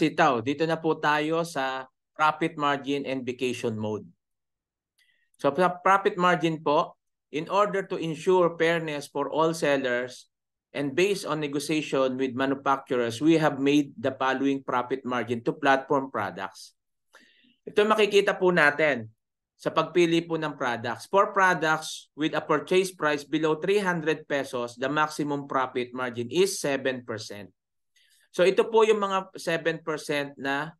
sitaw, dito na po tayo sa profit margin and vacation mode. So sa profit margin po, in order to ensure fairness for all sellers and based on negotiation with manufacturers, we have made the following profit margin to platform products. Ito makikita po natin sa pagpili po ng products. For products with a purchase price below 300 pesos, the maximum profit margin is 7%. So ito po yung mga 7% na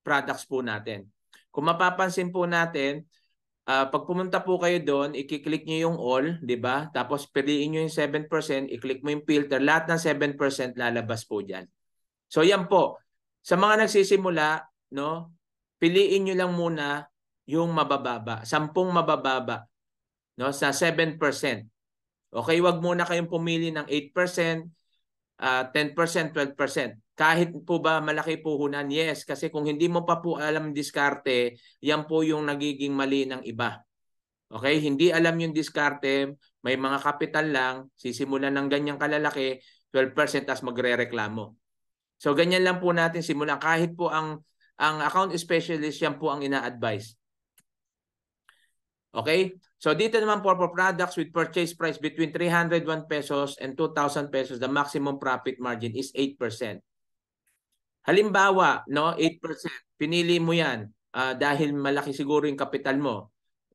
products po natin. Kung mapapansin po natin, pag pumunta po kayo doon, i-click nyo yung all, di ba? Tapos piliin nyo yung 7%, i-click mo yung filter, lahat ng 7% lalabas po dyan. So yan po. Sa mga nagsisimula, no, piliin nyo lang muna yung mabababa, 10 mabababa, no, sa 7%. Okay, wag muna kayong pumili ng 8%, 10%, 12%. Kahit po ba malaki puhunan? Yes, kasi kung hindi mo pa po alam diskarte, yan po yung nagiging mali ng iba. Okay, hindi alam yung diskarte, may mga kapital lang, sisimulan ng ganyang kalalaki, 12% tas magre-reklamo. So ganyan lang po natin simulan. Kahit po ang account specialist, yan po ang ina-advise. Okay? So dito naman po for products with purchase price between 301 pesos and 2,000 pesos, the maximum profit margin is 8%. Halimbawa, no, 8%, pinili mo yan dahil malaki siguro yung kapital mo.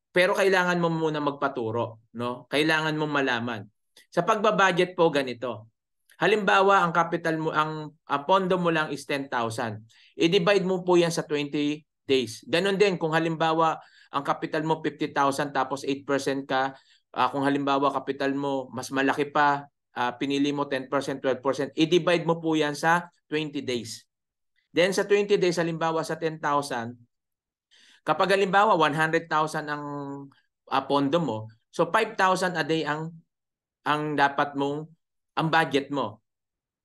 Pero kailangan mo muna magpaturo, no? Kailangan mo malaman. Sa pagbabudget po ganito. Halimbawa, ang capital mo, ang pondo mo lang is 10,000. I-divide mo po yan sa 20 days. Ganon din kung halimbawa ang capital mo 50,000 tapos 8% ka, kung halimbawa capital mo mas malaki pa, pinili mo 10%, 12%, i-divide mo po yan sa 20 days. Then sa 20 days, halimbawa sa 10,000, kapag halimbawa 100,000 ang pondo mo, so 5,000 a day ang dapat mong ang budget mo.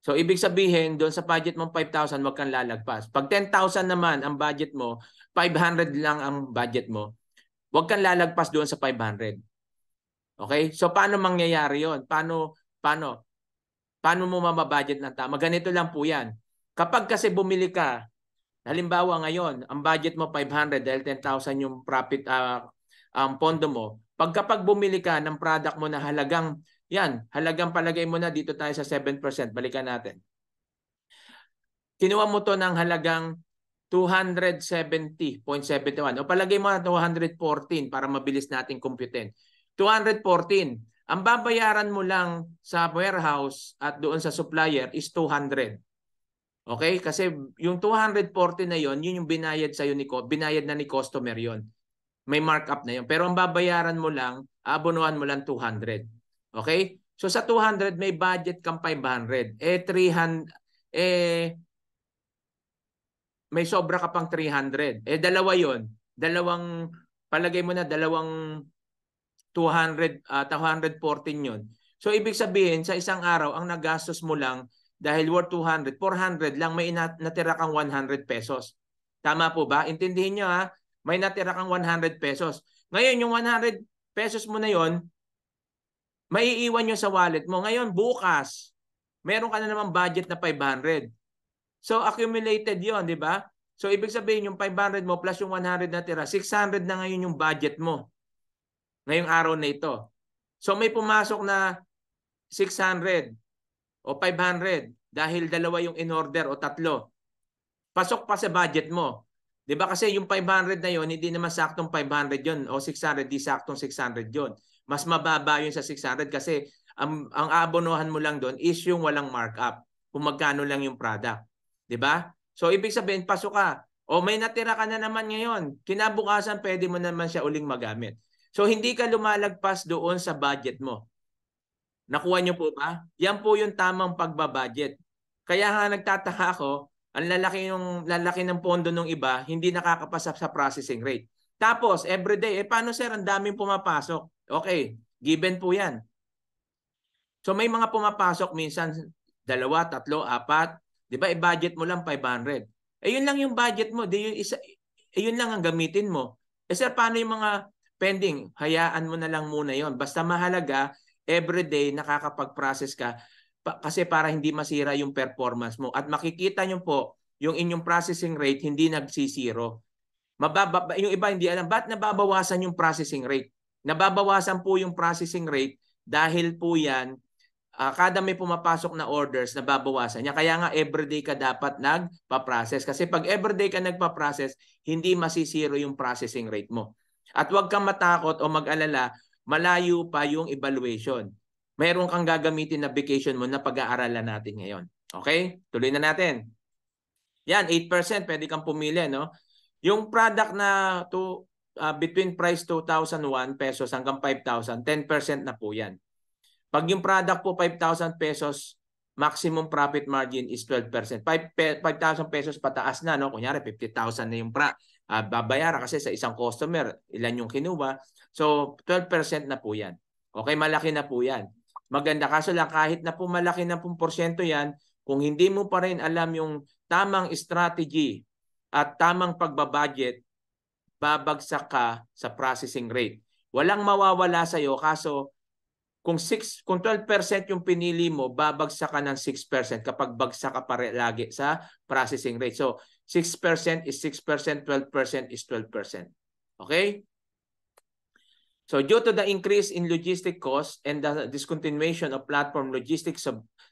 So ibig sabihin doon sa budget mong 5,000 wag kang lalagpas. Pag 10,000 naman ang budget mo, 500 lang ang budget mo. Wag kang lalagpas doon sa 500. Okay? So paano mangyayari 'yon? Paano mo mababudget ng tama? Ganito lang po 'yan. Kapag kasi bumili ka, halimbawa ngayon, ang budget mo 500 dahil 10,000 yung profit ang pondo mo. Kapag bumili ka ng product mo na halagang palagay mo na dito tayo sa 7%, balikan natin. Kinuha mo to ng halagang 270.71 o palagay mo na 214 para mabilis nating computein. 214. Ang babayaran mo lang sa warehouse at doon sa supplier is 200. Okay? Kasi yung 240 na yon, yun yung binayad sa binayad na ni customer yon. May markup na yon. Pero ang babayaran mo lang, abonuhan mo lang 200. Okay? So sa 200 may budget kang 500. 300 may sobra ka pang 300. Dalawa 'yon. Palagay mo na dalawang 214 'yon. So ibig sabihin sa isang araw ang nagastos mo lang dahil worth 200, 400 lang, may natira kang 100 pesos. Tama po ba? Intindihin niyo ha. May natira kang 100 pesos. Ngayon yung 100 pesos mo na 'yon, maiiwan nyo sa wallet mo. Ngayon, bukas, meron ka na naman budget na 500. So, accumulated yon, di ba? So, ibig sabihin, yung 500 mo plus yung 100 na tira, 600 na ngayon yung budget mo ngayong araw na ito. So, may pumasok na 600 o 500 dahil dalawa yung in-order o tatlo. Pasok pa sa budget mo. Di ba? Kasi yung 500 na yon, hindi naman saktong 500 yon o 600, di saktong 600 yon. Mas mababa yun sa 600 kasi ang aabonohan mo lang doon is yung walang markup. Kung magkano lang yung product. Diba? So, ibig sabihin, pasok ka. O may natira ka na naman ngayon. Kinabukasan, pwede mo naman siya uling magamit. So, hindi ka lumalagpas doon sa budget mo. Nakuha nyo po ba? Yan po yung tamang pagbabudget. Kaya nga nagtataka ako, ang lalaki ng pondo ng iba, hindi nakakapasa sa processing rate. Tapos, everyday, paano sir, ang daming pumapasok? Okay, given po yan. So may mga pumapasok minsan 2, 3, 4, di ba? I-budget mo lang 500. Yun lang yung budget mo. Yun lang ang gamitin mo. Sir, paano yung mga pending? Hayaan mo na lang muna yon. Basta mahalaga, everyday nakakapag-process ka kasi para hindi masira yung performance mo. At makikita nyo po yung inyong processing rate hindi nagsisiro. Mababa, yung iba hindi alam, ba't nababawasan yung processing rate? Nababawasan po yung processing rate dahil po yan, kada may pumapasok na orders, nababawasan niya. Kaya nga everyday ka dapat nagpa-process. Kasi pag everyday ka nagpa-process, hindi masisiro yung processing rate mo. At huwag kang matakot o mag-alala, malayo pa yung evaluation. Mayroon kang gagamitin na vacation mo na pag-aaralan natin ngayon. Okay? Tuloy na natin. Yan, 8%, pwede kang pumili, no? Yung product na between price 2,001 pesos hanggang 5,000, 10% na po yan. Pag yung product po 5,000 pesos, maximum profit margin is 12%. 5,000 pesos pataas na, no? Kunyari 50,000 na yung babayaran kasi sa isang customer, ilan yung kinuha. So 12% na po yan. Okay, malaki na po yan. Maganda. Kaso lang kahit na po malaki na pong porsyento yan, kung hindi mo pa rin alam yung tamang strategy at tamang pagbabudget, babagsak ka sa processing rate. Walang mawawala sa iyo kaso kung 12% yung pinili mo, babagsak ka ng 6% kapag bagsak ka pa lagi sa processing rate. So 6% is 6%, 12% is 12%. Okay? So due to the increase in logistic costs and the discontinuation of platform logistics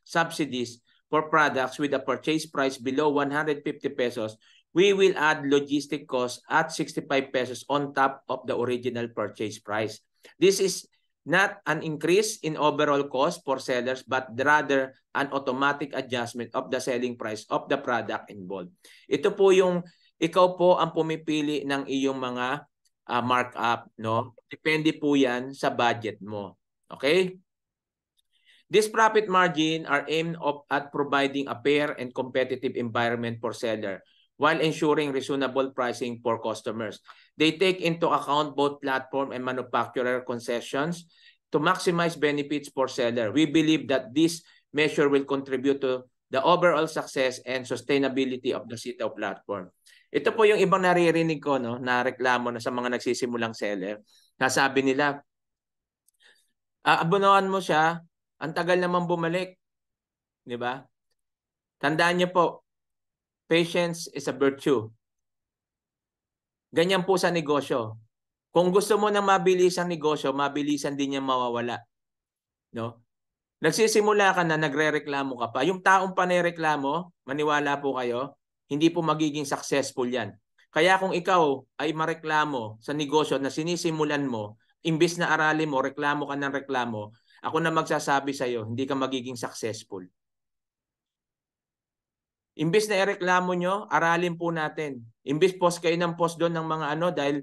subsidies for products with a purchase price below 150 pesos, we will add logistic costs at 65 pesos on top of the original purchase price. This is not an increase in overall cost for sellers, but rather an automatic adjustment of the selling price of the product involved. Ito po yung ikaw po ang pumipili ng iyong mga markup, no? Depende po yan sa budget mo. Okay? This profit margin are aimed at providing a fair and competitive environment for seller while ensuring reasonable pricing for customers. They take into account both platform and manufacturer concessions to maximize benefits for seller. We believe that this measure will contribute to the overall success and sustainability of the Sitaw platform. Ito po yung ibang naririnig ko, no, na reklamo na sa mga nagsisimulang seller. Nasabi nila, abunuan mo siya, ang tagal naman bumalik. Di ba? Tandaan niyo po, patience is a virtue. Ganyan po sa negosyo. Kung gusto mo ng mabilisang negosyo, mabilisan din niya mawawala. No? Nagsisimula ka na, nagrereklamo ka pa. Yung taong panereklamo, maniwala po kayo, hindi po magiging successful yan. Kaya kung ikaw ay mareklamo sa negosyo na sinisimulan mo, imbis na aralin mo, reklamo ka ng reklamo, ako na magsasabi sa iyo, hindi ka magiging successful. Imbis na ireklamo nyo, aralin po natin. Imbis post kayo ng post doon ng mga dahil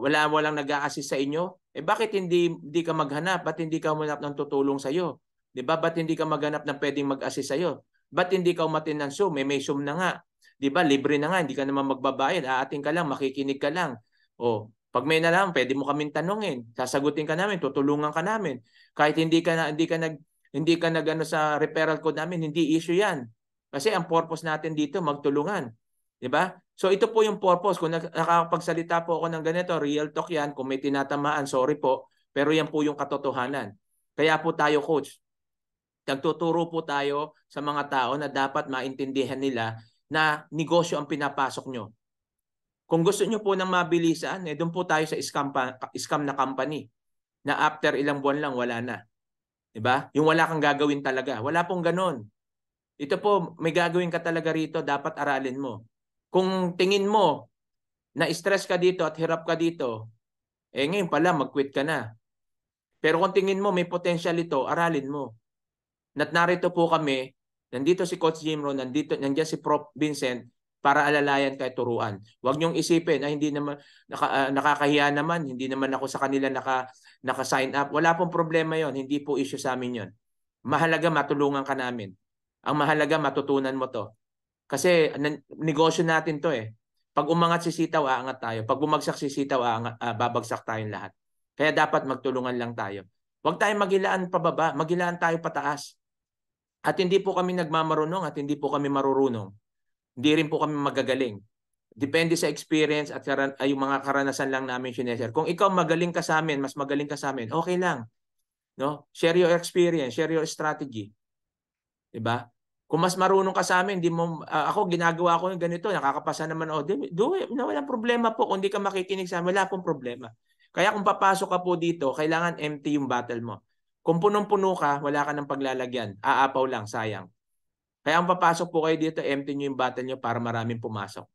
walang nag-a-assist sa inyo, bakit hindi ka maghanap? Ba't hindi ka humanap ng tutulong sa iyo? 'Di ba? Ba't hindi ka maghanap ng pwedeng mag-assist sa iyo? Ba't hindi ka umatin ng Zoom? May Zoom na nga. 'Di ba? Libre na nga, hindi ka naman magbabayad. Aating ka lang, makikinig ka lang. O, pag may nalaman, pwede mo kaming tanungin. Sasagutin ka namin, tutulungan ka namin. Kahit hindi ka nag sa referral code namin, hindi issue 'yan. Kasi ang purpose natin dito magtulungan. 'Di ba? So ito po yung purpose. Kung nakakapagsalita po ako ng ganito, real talk 'yan. Kung may tinatamaan, sorry po, pero yan po yung katotohanan. Kaya po tayo, coach, nagtuturo po tayo sa mga tao na dapat maintindihan nila na negosyo ang pinapasok nyo. Kung gusto nyo po ng mabilisan, doon po tayo sa scam na company na after ilang buwan lang wala na. 'Di ba? Yung wala kang gagawin talaga. Wala pong ganun. Ito po, may gagawin ka talaga rito, dapat aralin mo. Kung tingin mo na stress ka dito at hirap ka dito, ngayon pala mag-quit ka na. Pero kung tingin mo may potential ito, aralin mo. Narito po kami, nandito si Coach Jimro, nandiyan si Prof. Vincent para alalayan kay turuan. Huwag niyong isipin, hindi naman nakakahiya naman, hindi naman ako sa kanila naka-sign up. Wala pong problema 'yon, hindi po issue sa amin 'yon. Mahalaga matulungan ka namin. Ang mahalaga matutunan mo 'to. Kasi negosyo natin 'to eh. Pag umangat si Sitaw, aangat tayo. Pag bumagsak si Sitaw, babagsak tayong lahat. Kaya dapat magtulungan lang tayo. Huwag tayong magilaan pababa, magilaan tayo pataas. At hindi po kami nagmamarunong at hindi po kami marurunong. Hindi rin po kami magagaling. Depende sa experience at yung mga karanasan lang namin sineshare. Kung ikaw magaling ka sa amin, mas magaling ka sa amin, okay lang. No? Share your experience, share your strategy. 'Di ba? Kung mas marunong ka sa amin, di mo, ako ginagawa ko yung ganito, nakakapasa naman, do it, walang problema po. Kung di ka makikinig sa amin, wala pong problema. Kaya kung papasok ka po dito, kailangan empty yung battle mo. Kung punong-puno ka, wala ka ng paglalagyan. Aapaw lang, sayang. Kaya kung papasok po kayo dito, empty nyo yung battle nyo para maraming pumasok.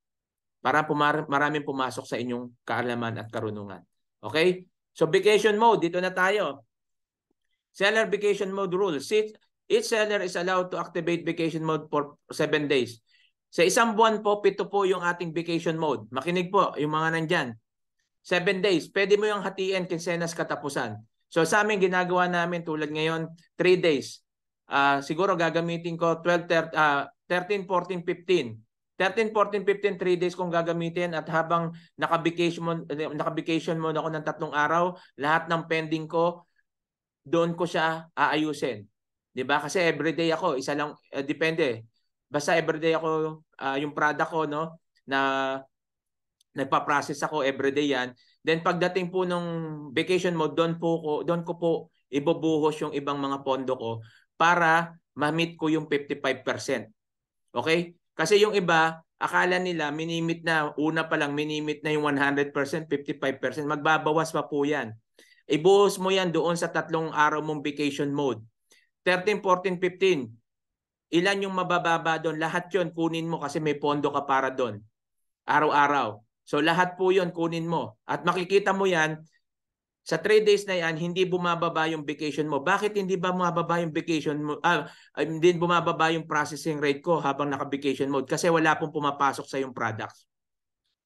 Para maraming pumasok sa inyong kaalaman at karunungan. Okay? So vacation mode, dito na tayo. Seller vacation mode rules. Each seller is allowed to activate vacation mode for 7 days. Sa isang buwan po, 7 po yung ating vacation mode. Makinig po, yung mga nandyan. 7 days. Pwede mo yung hatiin, kinsenas, katapusan. So sa amin, ginagawa namin tulad ngayon, 3 days. Siguro gagamitin ko 13, 14, 15. 13, 14, 15, 3 days kong gagamitin at habang naka-vacation mode ako ng 3 araw, lahat ng pending ko, doon ko siya aayusin. 'Di ba? Kasi everyday ako, isa lang depende. Basta everyday ako yung product ko no na nagpa-process ako everyday yan. Then pagdating po nung vacation mode, doon ko po ibubuhos yung ibang mga pondo ko para ma-meet ko yung 55%. Okay? Kasi yung iba, akala nila minimit na, una pa lang minimit na yung 100%, 55%. Magbabawas pa po yan. Ibuhos mo yan doon sa 3 araw mong vacation mode. 13, 14, 15. Ilan yung mabababa doon? Lahat yun kunin mo kasi may pondo ka para doon. Araw-araw. So lahat po yun kunin mo. At makikita mo yan, sa 3 days na yan, hindi bumababa yung vacation mo. Bakit hindi ba bumababa yung vacation mo? Hindi bumababa yung processing rate ko habang naka-vacation mode? Kasi wala pong pumapasok sa yung products.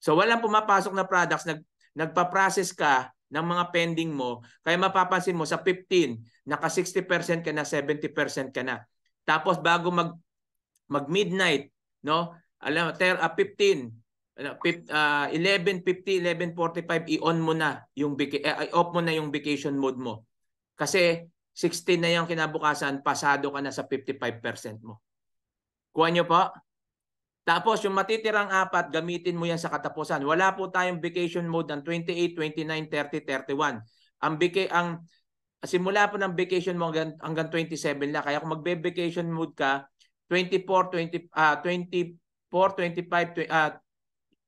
So walang pumapasok na products, nagpa-process ka ng mga pending mo, kaya mapapansin mo sa 15, naka 60% ka na, 70% ka na. Tapos bago mag-midnight, no? Alam, 15, 11:50, 11:45 i-on mo na yung off mo na yung vacation mode mo. Kasi 16 na yung kinabukasan, pasado ka na sa 55% mo. Kuha nyo po? Tapos yung matitirang 4, gamitin mo yan sa katapusan. Wala po tayong vacation mode ng 28, 29, 30, 31. Ang simula po ng vacation mo hanggang 27 lang. Kaya kung magbe-vacation mode ka, 24, 25,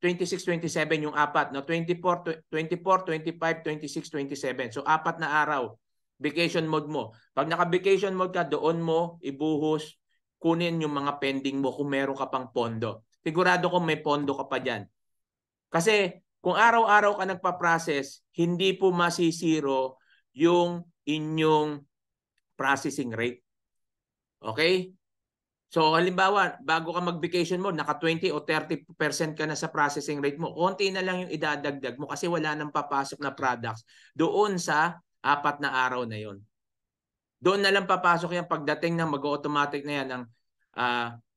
26, 27 yung 4. No? 24, 25, 26, 27. So 4 na araw. Vacation mode mo. Pag naka-vacation mode ka, doon mo ibuhos, kunin yung mga pending mo kung meron ka pang pondo. Sigurado kung may pondo ka pa dyan. Kasi kung araw-araw ka nagpa-process, hindi po masisiro yung inyong processing rate. Okay? So halimbawa, bago ka mag-vacation mode, naka 20 o 30% ka na sa processing rate mo, konti na lang yung idadagdag mo kasi wala nang papasok na products doon sa 4 na araw na yon. Doon na lang papasok yan pagdating ng mag-automatic na yan ng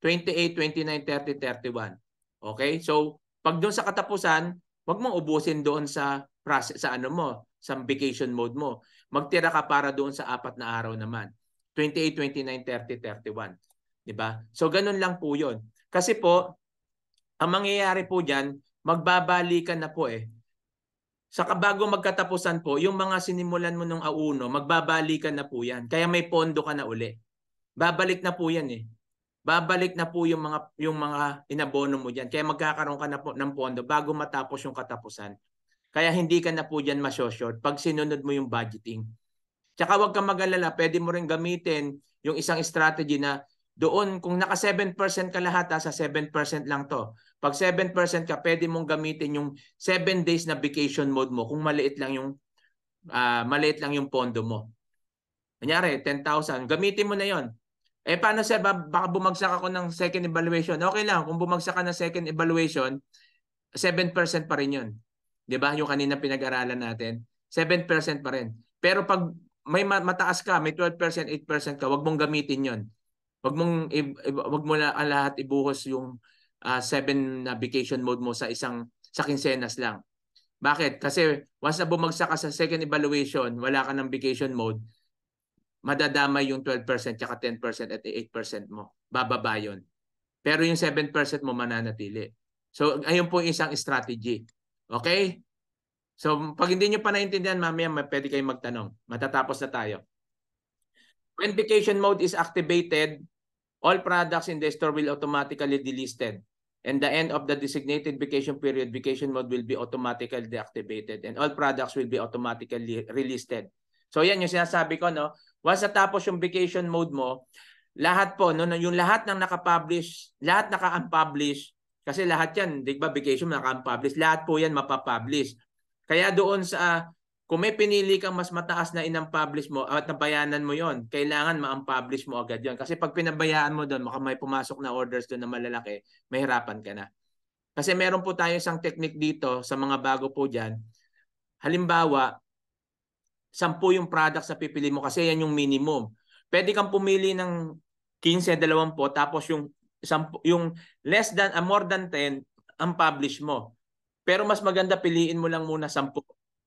28, 29, 30, 31. Okay? So pag doon sa katapusan, wag mong ubusin doon sa process, sa ano mo, sa vacation mode mo. Magtira ka para doon sa 4 na araw naman. 28, 29, 30, 31. Diba? So ganun lang po 'yon. Kasi po ang mangyayari po diyan, magbabalikan na po eh. Sa bago magkatapusan po, yung mga sinimulan mo nung auno, magbabalikan na po 'yan. Kaya may pondo ka na uli. Babalik na po 'yan eh. Babalik na po yung mga inabono mo diyan. Kaya magkakaroon ka na po ng pondo bago matapos yung katapusan. Kaya hindi ka na po diyan ma-short pag sinunod mo yung budgeting. Tsaka huwag kang mag-alala, pwede mo rin gamitin yung isang strategy na doon, kung naka 7% ka lahat, sa 7% lang to. Pag 7% ka, pwede mong gamitin yung 7 days na vacation mode mo kung maliit lang yung pondo mo. Kunyari, 10,000. Gamitin mo na yon. Paano sir, baka bumagsak ako ng second evaluation. Okay lang, kung bumagsak ka ng second evaluation, 7% pa rin yun. Diba? Yung kanina pinag-aralan natin. 7% pa rin. Pero pag may mataas ka, may 12%, 8% ka, wag mong gamitin yon. Wag mo na lahat ibuhos yung 7 na vacation mode mo sa quincenas lang. Bakit? Kasi once na bumagsak ka sa second evaluation, wala ka ng vacation mode, madadamay yung 12% at 10% at 8% mo. Bababa yun. Pero yung 7% mo mananatili. So ayun po yung isang strategy. Okay? So pag hindi nyo pa naintindihan, mamaya pwede kayong magtanong. Matatapos na tayo. When vacation mode is activated, all products in the store will automatically delisted. And the end of the designated vacation period, vacation mode will be automatically deactivated and all products will be automatically relisted. So yan yung sinasabi ko, no? Once natapos yung vacation mode mo, lahat po, no, yung lahat ng naka-publish, lahat naka-unpublish, kasi lahat yan, di ba, vacation naka-unpublish, lahat po yan mapapublish. Kaya doon sa, kung may pinili kang mas mataas na in-unpublish mo at nabayanan mo yon, kailangan ma-unpublish mo agad yon. Kasi pag pinabayaan mo doon, maka may pumasok na orders doon na malalaki, mahirapan ka na. Kasi meron po tayo isang technique dito sa mga bago po dyan. Halimbawa, 10 yung products na pipili mo kasi yan yung minimum. Pwede kang pumili ng 15, 20, tapos yung less than, more than 10, unpublish mo. Pero mas maganda piliin mo lang muna 10.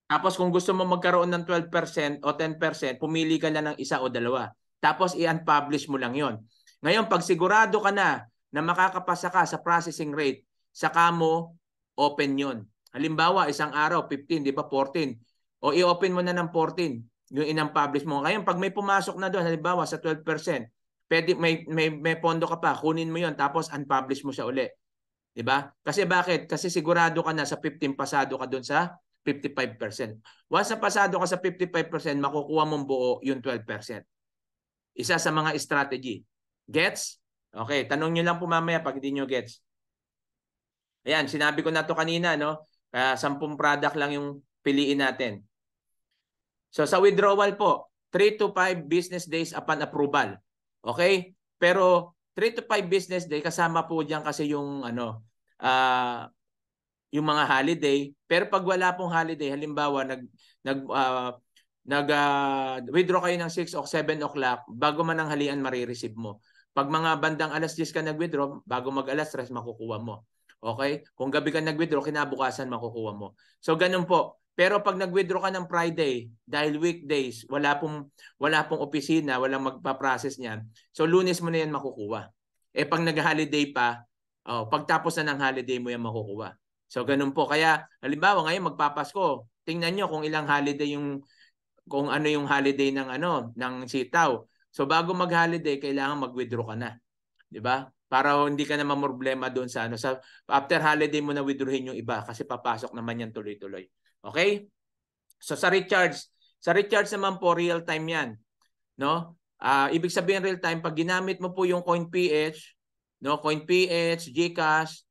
Tapos kung gusto mo magkaroon ng 12% o 10%, pumili ka lang ng isa o dalawa. Tapos i-unpublish mo lang yon. Ngayon, pag sigurado ka na makakapasa ka sa processing rate, saka mo open yon. Halimbawa, isang araw, 15, di ba, 14. O i-open mo na ng 14, yung in-unpublish mo. Ngayon, pag may pumasok na doon, halimbawa sa 12%, pwede, may pondo ka pa, kunin mo yon tapos unpublish mo siya uli. Di ba? Kasi bakit? Kasi sigurado ka na sa 15, pasado ka doon sa 55%. Once na pasado ka sa 55%, makukuha mong buo yung 12%. Isa sa mga strategy. Gets? Okay, tanong nyo lang po mamaya pag hindi nyo gets. Ayan, sinabi ko na to kanina, no? 10 product lang yung piliin natin. So sa withdrawal po, 3 to 5 business days upon approval. Okay? Pero 3 to 5 business days, kasama po diyan kasi yung yung mga holiday. Pero pag wala pong holiday, halimbawa withdraw kayo ng 6 o 7 o'clock, bago man ang halian marireceive mo. Pag mga bandang alas 10 ka nag-withdraw, bago mag alas 3 makukuha mo. Okay? Kung gabi ka nag-withdraw, kinabukasan makukuha mo. So ganun po. Pero pag nag-withdraw ka ng Friday, dahil weekdays, wala pong opisina, walang magpa-process niyan. So Lunes mo na yan makukuha. Pag nag-holiday pa, pagtapos na ng holiday mo yan makukuha. So ganun po. Kaya halimbawa ngayon magpapasko, tingnan nyo kung ilang holiday kung ano yung holiday ng sitaw. So bago mag-holiday, kailangan mag-withdraw ka na. 'Di ba? Para hindi ka na mamroblema doon sa after holiday mo na withdrawin yung iba kasi papasok naman yan tuloy-tuloy. Okay? So sa recharge naman po real time 'yan, no? Ibig sabihin real time pag ginamit mo po yung CoinPH, no? CoinPH, GCash,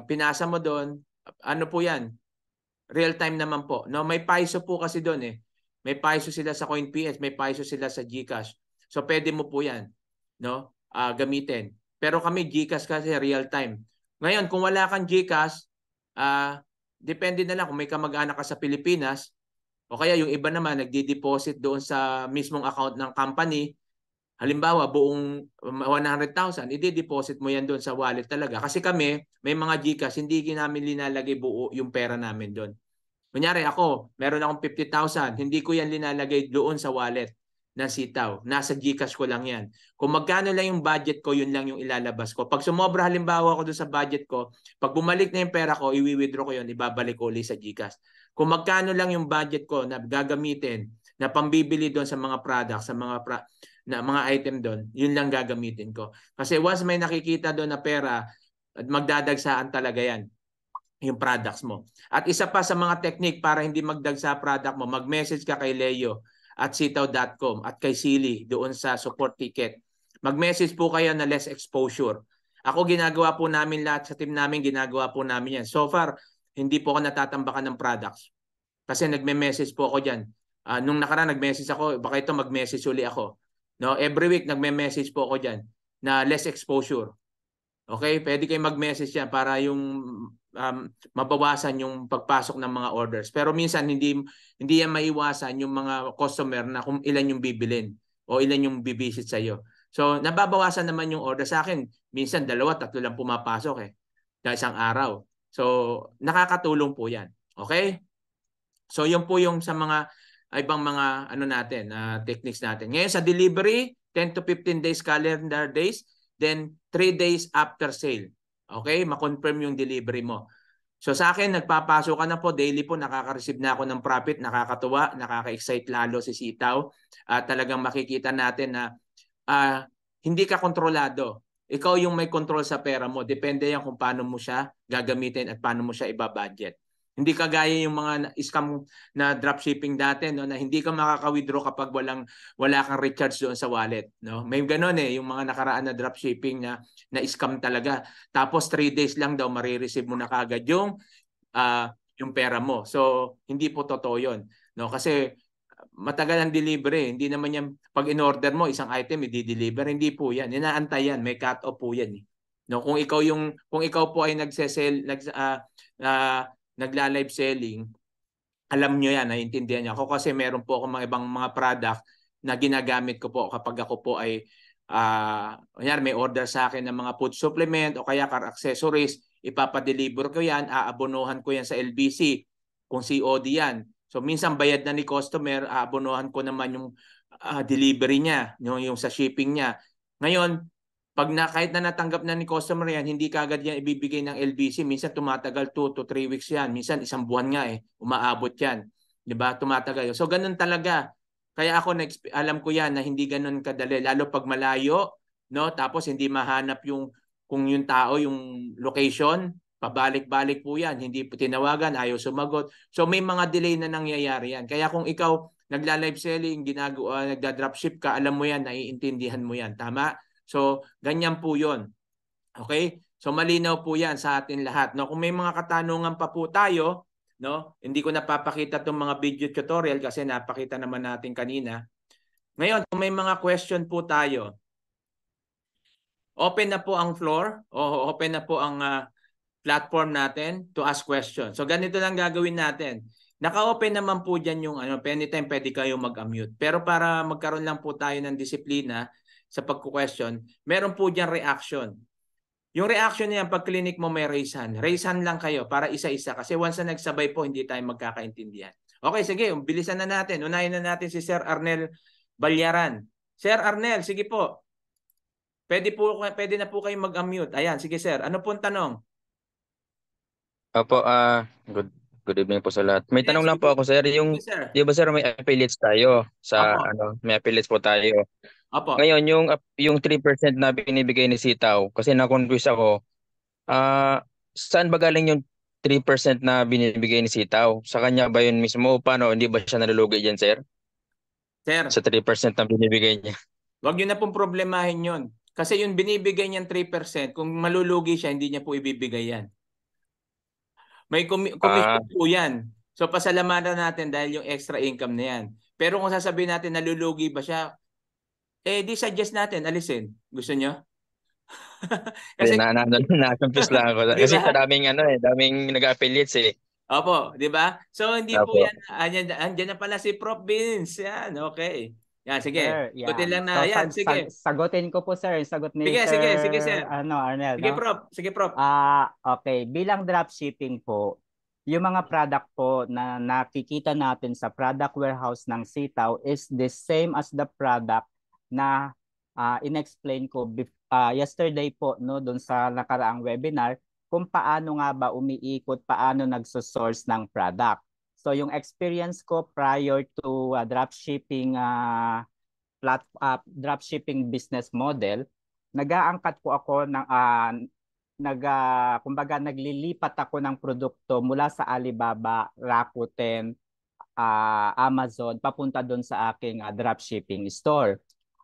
pinasa mo doon, ano po 'yan? Real time naman po. No, may piso po kasi doon eh. May piso sila sa CoinPH, may piso sila sa GCash. So pwede mo po 'yan, no? Gamitin. Pero kami GCash kasi real time. Ngayon, kung wala kang GCash, depende na lang kung may kamag-anak ka sa Pilipinas o kaya yung iba naman nagdi-deposit doon sa mismong account ng company. Halimbawa, buong 100,000, i-deposit mo yan doon sa wallet talaga. Kasi kami, may mga GCash, hindi namin linalagay buo yung pera namin doon. Kunyari ako, meron akong 50,000, hindi ko yan linalagay doon sa wallet ng sitaw. Nasa GCash ko lang yan. Kung magkano lang yung budget ko, yun lang yung ilalabas ko. Pag sumobra halimbawa ako doon sa budget ko, pag bumalik na yung pera ko, i-withdraw ko yun, ibabalik ko ulit sa GCash. Kung magkano lang yung budget ko na gagamitin, na pambibili doon sa mga products, sa mga item doon, yun lang gagamitin ko. Kasi once may nakikita doon na pera, magdadagsaan talaga yan, yung products mo. At isa pa sa mga technique para hindi magdagsa product mo, mag-message ka kay Leo at sitaw.com at kay Silly doon sa support ticket. Mag-message po kayo na less exposure. Ako ginagawa po namin lahat sa team namin, ginagawa po namin yan. So far, hindi po ako natatambakan ng products. Kasi nagme-message po ako dyan. Nung nakaraan nag-message ako, baka ito mag-message uli ako. No, every week nagme-message po ako diyan na less exposure. Okay? Pwede kayong mag-message yan para yung mabawasan yung pagpasok ng mga orders. Pero minsan hindi yan maiwasan yung mga customer na kung ilan yung bibilin o ilan yung bibisit sa iyo. So nababawasan naman yung order sa akin. Minsan 2, 3 lang pumapasok dahil isang araw. So nakakatulong po yan. Okay? So yun po yung sa mga ibang mga techniques natin. Ngayon sa delivery, 10 to 15 days calendar days, then 3 days after sale. Okay? Ma-confirm yung delivery mo. So sa akin, nagpapasok ka na po, daily po, nakaka-receive na ako ng profit, nakakatuwa, nakaka-excite lalo si Sitaw. Talagang makikita natin na hindi ka kontrolado. Ikaw yung may control sa pera mo. Depende yan kung paano mo siya gagamitin at paano mo siya ibabudget. Hindi kagaya yung mga scam na dropshipping dati, no, na hindi ka makaka-withdraw kapag wala kang recharge doon sa wallet, no. May ganoon yung mga nakaraan na dropshipping na scam talaga. Tapos 3 days lang daw marireceive mo na kaagad yung pera mo. So hindi po totoo 'yon, no, kasi matagal ang delivery. Hindi naman yan, pag in-order mo isang item i-deliver, hindi po yan. Inaantay yan, may cut-off po yan. No, kung ikaw po ay nagla-live selling, alam nyo yan, naiintindihan niyo. Ako kasi meron po ako mga ibang mga product na ginagamit ko po kapag ako po ay may order sa akin ng mga food supplement o kaya car accessories, ipapadeliver ko yan, aabonohan ko yan sa LBC kung COD yan. So minsan bayad na ni customer, aabonohan ko naman yung delivery niya, yung sa shipping niya. Ngayon, kahit na natanggap na ni customer yan, hindi kaagad yan ibibigay ng LBC. Minsan tumatagal 2 to 3 weeks yan. Minsan isang buwan nga umaabot yan. 'Di ba? Tumatagal. So ganun talaga. Kaya ako alam ko yan na hindi ganun kadali, lalo pag malayo, no? Tapos hindi mahanap kung yung tao, yung location, pabalik-balik po yan. Hindi po tinawagan, ayaw sumagot. So may mga delay na nangyayari yan. Kaya kung ikaw nagla-live selling, nagda-dropship ka, alam mo yan, naiintindihan mo yan. Tama? So, ganyan po 'yon. Okay? So, malinaw po 'yan sa atin lahat. No? Kung may mga katanungan pa po tayo, no? Hindi ko napapakita 'tong mga video tutorial kasi napakita naman natin kanina. Ngayon, kung may mga question po tayo, open na po ang floor o open na po ang platform natin to ask questions. So, ganito lang gagawin natin. Naka-open naman po dyan yung anytime pwede kayo mag-unmute. Pero para magkaroon lang po tayo ng disiplina sa pagku-question, meron po dyan reaction. Yung reaction niyan, pag clinic mo may raise hand. Raise hand lang kayo para isa-isa. Kasi once na nagsabay po, hindi tayo magkakaintindihan. Okay, sige, bilisan na natin. Unahin na natin si Sir Arnel Balyaran. Sir Arnel, sige po. Pwede na po kayo mag-unmute. Ayan, sige sir. Ano pong tanong? Opo, good evening po sa lahat. May Yes, tanong lang po sige. ako, sir. Sige sir. Di ba sir, may affiliates tayo sa Opo. may affiliates po tayo. Opo. Ngayon, yung 3% na binibigay ni Sitaw, kasi na-confuse ako, saan ba galing yung 3% na binibigay ni Sitaw? Sa kanya ba yun mismo? Paano? Hindi ba siya nalulugi dyan, sir? Sir, Sa 3% na binibigay niya. wag niyo na pong problemahin yon. Kasi yung binibigay niyang 3%, kung malulugi siya, hindi niya po ibibigay yan. May commission Ah, po yan. So pasalamatan natin dahil yung extra income na yan. Pero kung sasabihin natin nalulugi ba siya, di suggest natin, alisin. Gusto niyo? Kasi, na-confuse lang ako. di Kasi ba? daming nag-affiliates eh. Opo, di ba? So hindi po Opo. yan, andyan na pala si Prof. Vince. Yan, okay. Yan, sige. Sir, Ikutin yan. lang na, So yan, sige. sagutin ko po sir, yung sagot ni Sige, Sir sige, sige, sir. Arnel, Sige, no? Prof. Sige, Prof. Okay, bilang dropshipping po, yung mga product po na nakikita natin sa product warehouse ng Sitaw is the same as the product na inexplain ko yesterday po, no, doon sa nakaraang webinar kung paano nga ba umiikot, paano nagsosource ng product. So yung experience ko prior to dropshipping business model, nag-aangkat po ako ng kumbaga naglilipat ako ng produkto mula sa Alibaba, Rakuten, Amazon papunta doon sa aking dropshipping store.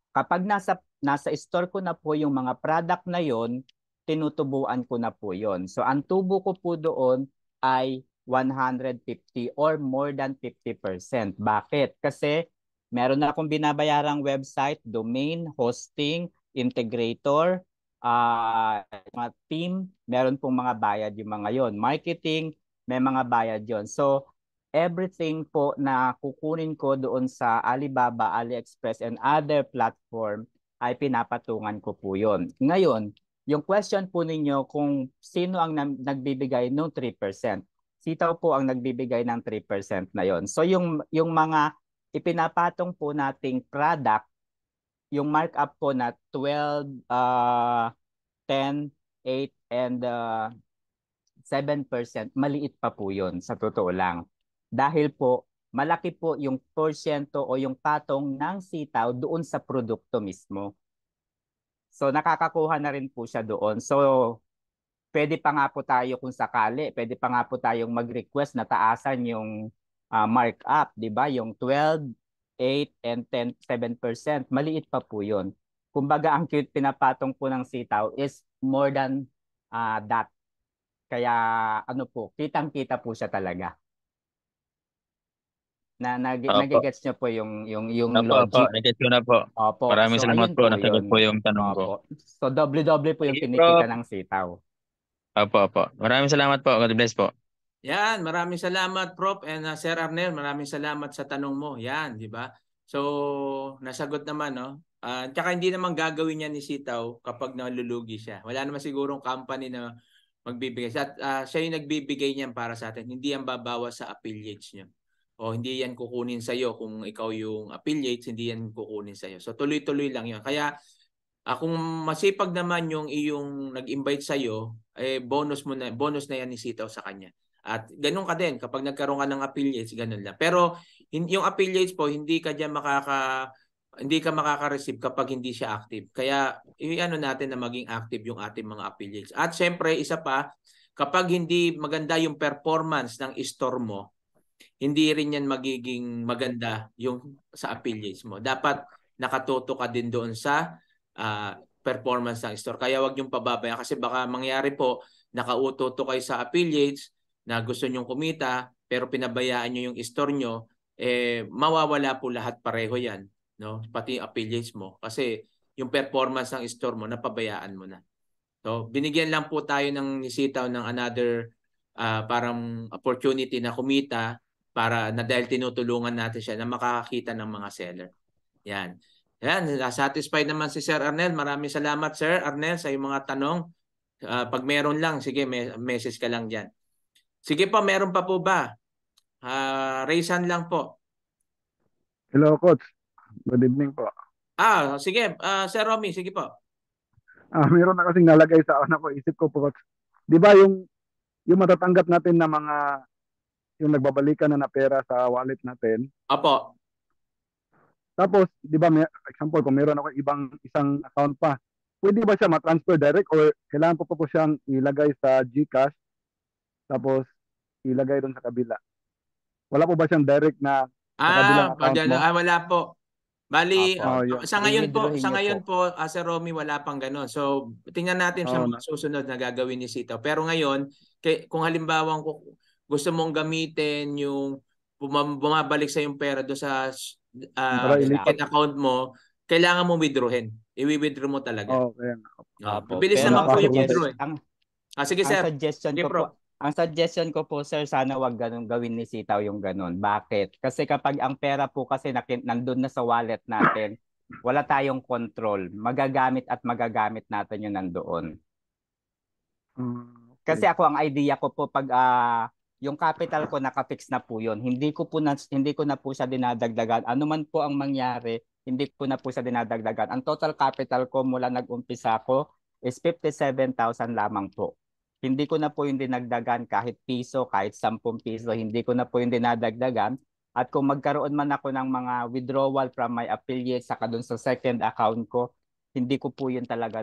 Kapag nasa store ko na po yung mga product na yon, tinutubuan ko na po yon. So ang tubo ko po doon ay 150 or more than 50%. Bakit? Kasi meron na akong binabayarang website, domain, hosting, integrator, mga team, meron pong mga bayad yung mga yon. Marketing, may mga bayad yon. So everything po na kukunin ko doon sa Alibaba, AliExpress, and other platform ay pinapatungan ko po yon. Ngayon, yung question po ninyo kung sino ang nagbibigay ng 3%. Sitaw po ang nagbibigay ng 3% na yon. So yung mga ipinapatong po nating product, yung markup po na 12, 10, 8, and 7%, maliit pa po yun sa totoo lang. Dahil po, malaki po yung porsyento o yung patong ng Sitaw doon sa produkto mismo. So nakakakuha na rin po siya doon. So pwede pa nga po tayo kung sakali, pwede pa nga po tayong mag-request na taasan yung markup, 'di ba? Yung 12, 8 and 10, 7%. Maliit pa po 'yon. Kumbaga ang cute pinapatong po ng sitaw is more than that. Kaya ano po, kitang-kita po siya talaga. Opo. Nagigets niyo po yung Opo. logic. Nag-get ko na po. Opo. Maraming So salamat ayun po. po Nasagot po 'yun. yung tanong ko. Opo. So doble-doble po yung Sige, kinikita Prof. ng sitaw. Opo. Maraming salamat po. God bless po. Yan, maraming salamat Prof. And Sir Arnel, maraming salamat sa tanong mo. Yan, di ba? So, nasagot naman, no? Tsaka hindi naman gagawin niya ni Sitaw kapag nalulugi siya. Wala naman sigurong company na magbibigay. Siya yung nagbibigay niyan para sa atin. Hindi yan babawas sa affiliates niyo. O hindi yan kukunin sa iyo kung ikaw yung affiliates, hindi yan kukunin sa iyo. So, tuloy-tuloy lang yun. Kaya, kung masipag naman yung iyong nag-invite sa iyo, bonus na yan ni Sitaw sa kanya. At ganun ka din kapag nagkaroon ka ng affiliates, ganun lang. Pero yung affiliates po, hindi ka makaka-receive kapag hindi siya active. Kaya i-ano natin na maging active yung ating mga affiliates. At syempre, isa pa, kapag hindi maganda yung performance ng store mo, hindi rin yan magiging maganda yung sa affiliates mo. Dapat nakatuto ka din doon sa performance ng store. Kaya wag yung pababayaan kasi baka mangyari po, nakauto kayo sa affiliates na gusto nyong kumita pero pinabayaan nyo yung store nyo, mawawala po lahat pareho yan. No? Pati affiliates mo. Kasi yung performance ng store mo, napabayaan mo na. So, binigyan lang po tayo ng nisitaw ng another parang opportunity na kumita para na dahil tinutulungan natin siya na makakakita ng mga seller. Yan. Yan, satisfied naman si Sir Arnel. Maraming salamat Sir Arnel sa iyong mga tanong. Pag meron lang, sige, message ka lang dyan. Sige po, meron pa po ba? Raise hand lang po. Hello, Coach. Good evening po. Sige. Sir Romy, sige po. Meron na kasing nalagay sa isip ko po, Coach. Di ba yung matatanggap natin na mga yung nagbabalikan na pera sa wallet natin. Apo. Tapos, di ba, example, kung meron ako isang account pa, pwede ba siya ma-transfer direct or kailangan po siyang ilagay sa GCash tapos ilagay doon sa kabila? Wala po ba siyang direct na sa kabilang account mo? Wala po. Bali, sa ngayon po, Sir Romy, wala pang gano'n. So, tingnan natin sa mga susunod na gagawin ni Sitaw. Pero ngayon, kung halimbawa gusto mong gamitin yung bumabalik sa yung pera do sa account mo, kailangan mo withdrawin. I-withdraw mo talaga. Bilis naman po yung withdraw. Sige, sir. Ang suggestion ko po, sir, sana wag ganun gawin ni Sitaw yung ganun. Bakit? Kasi kapag ang pera po kasi nandun na sa wallet natin, wala tayong control. Magagamit natin yung nandoon. Kasi ako, ang idea ko po, pag yung capital ko nakafix na po yun, hindi ko na po siya dinadagdagan. Ano man po ang mangyari, hindi ko na po siya dinadagdagan. Ang total capital ko mula nag-umpisa ko is 57,000 lamang po. Hindi ko na po yung dinagdagan kahit piso, kahit 10 piso, hindi ko na po yung dinadagdagan. At kung magkaroon man ako ng mga withdrawal from my affiliate saka dun sa second account ko, hindi ko po yun talaga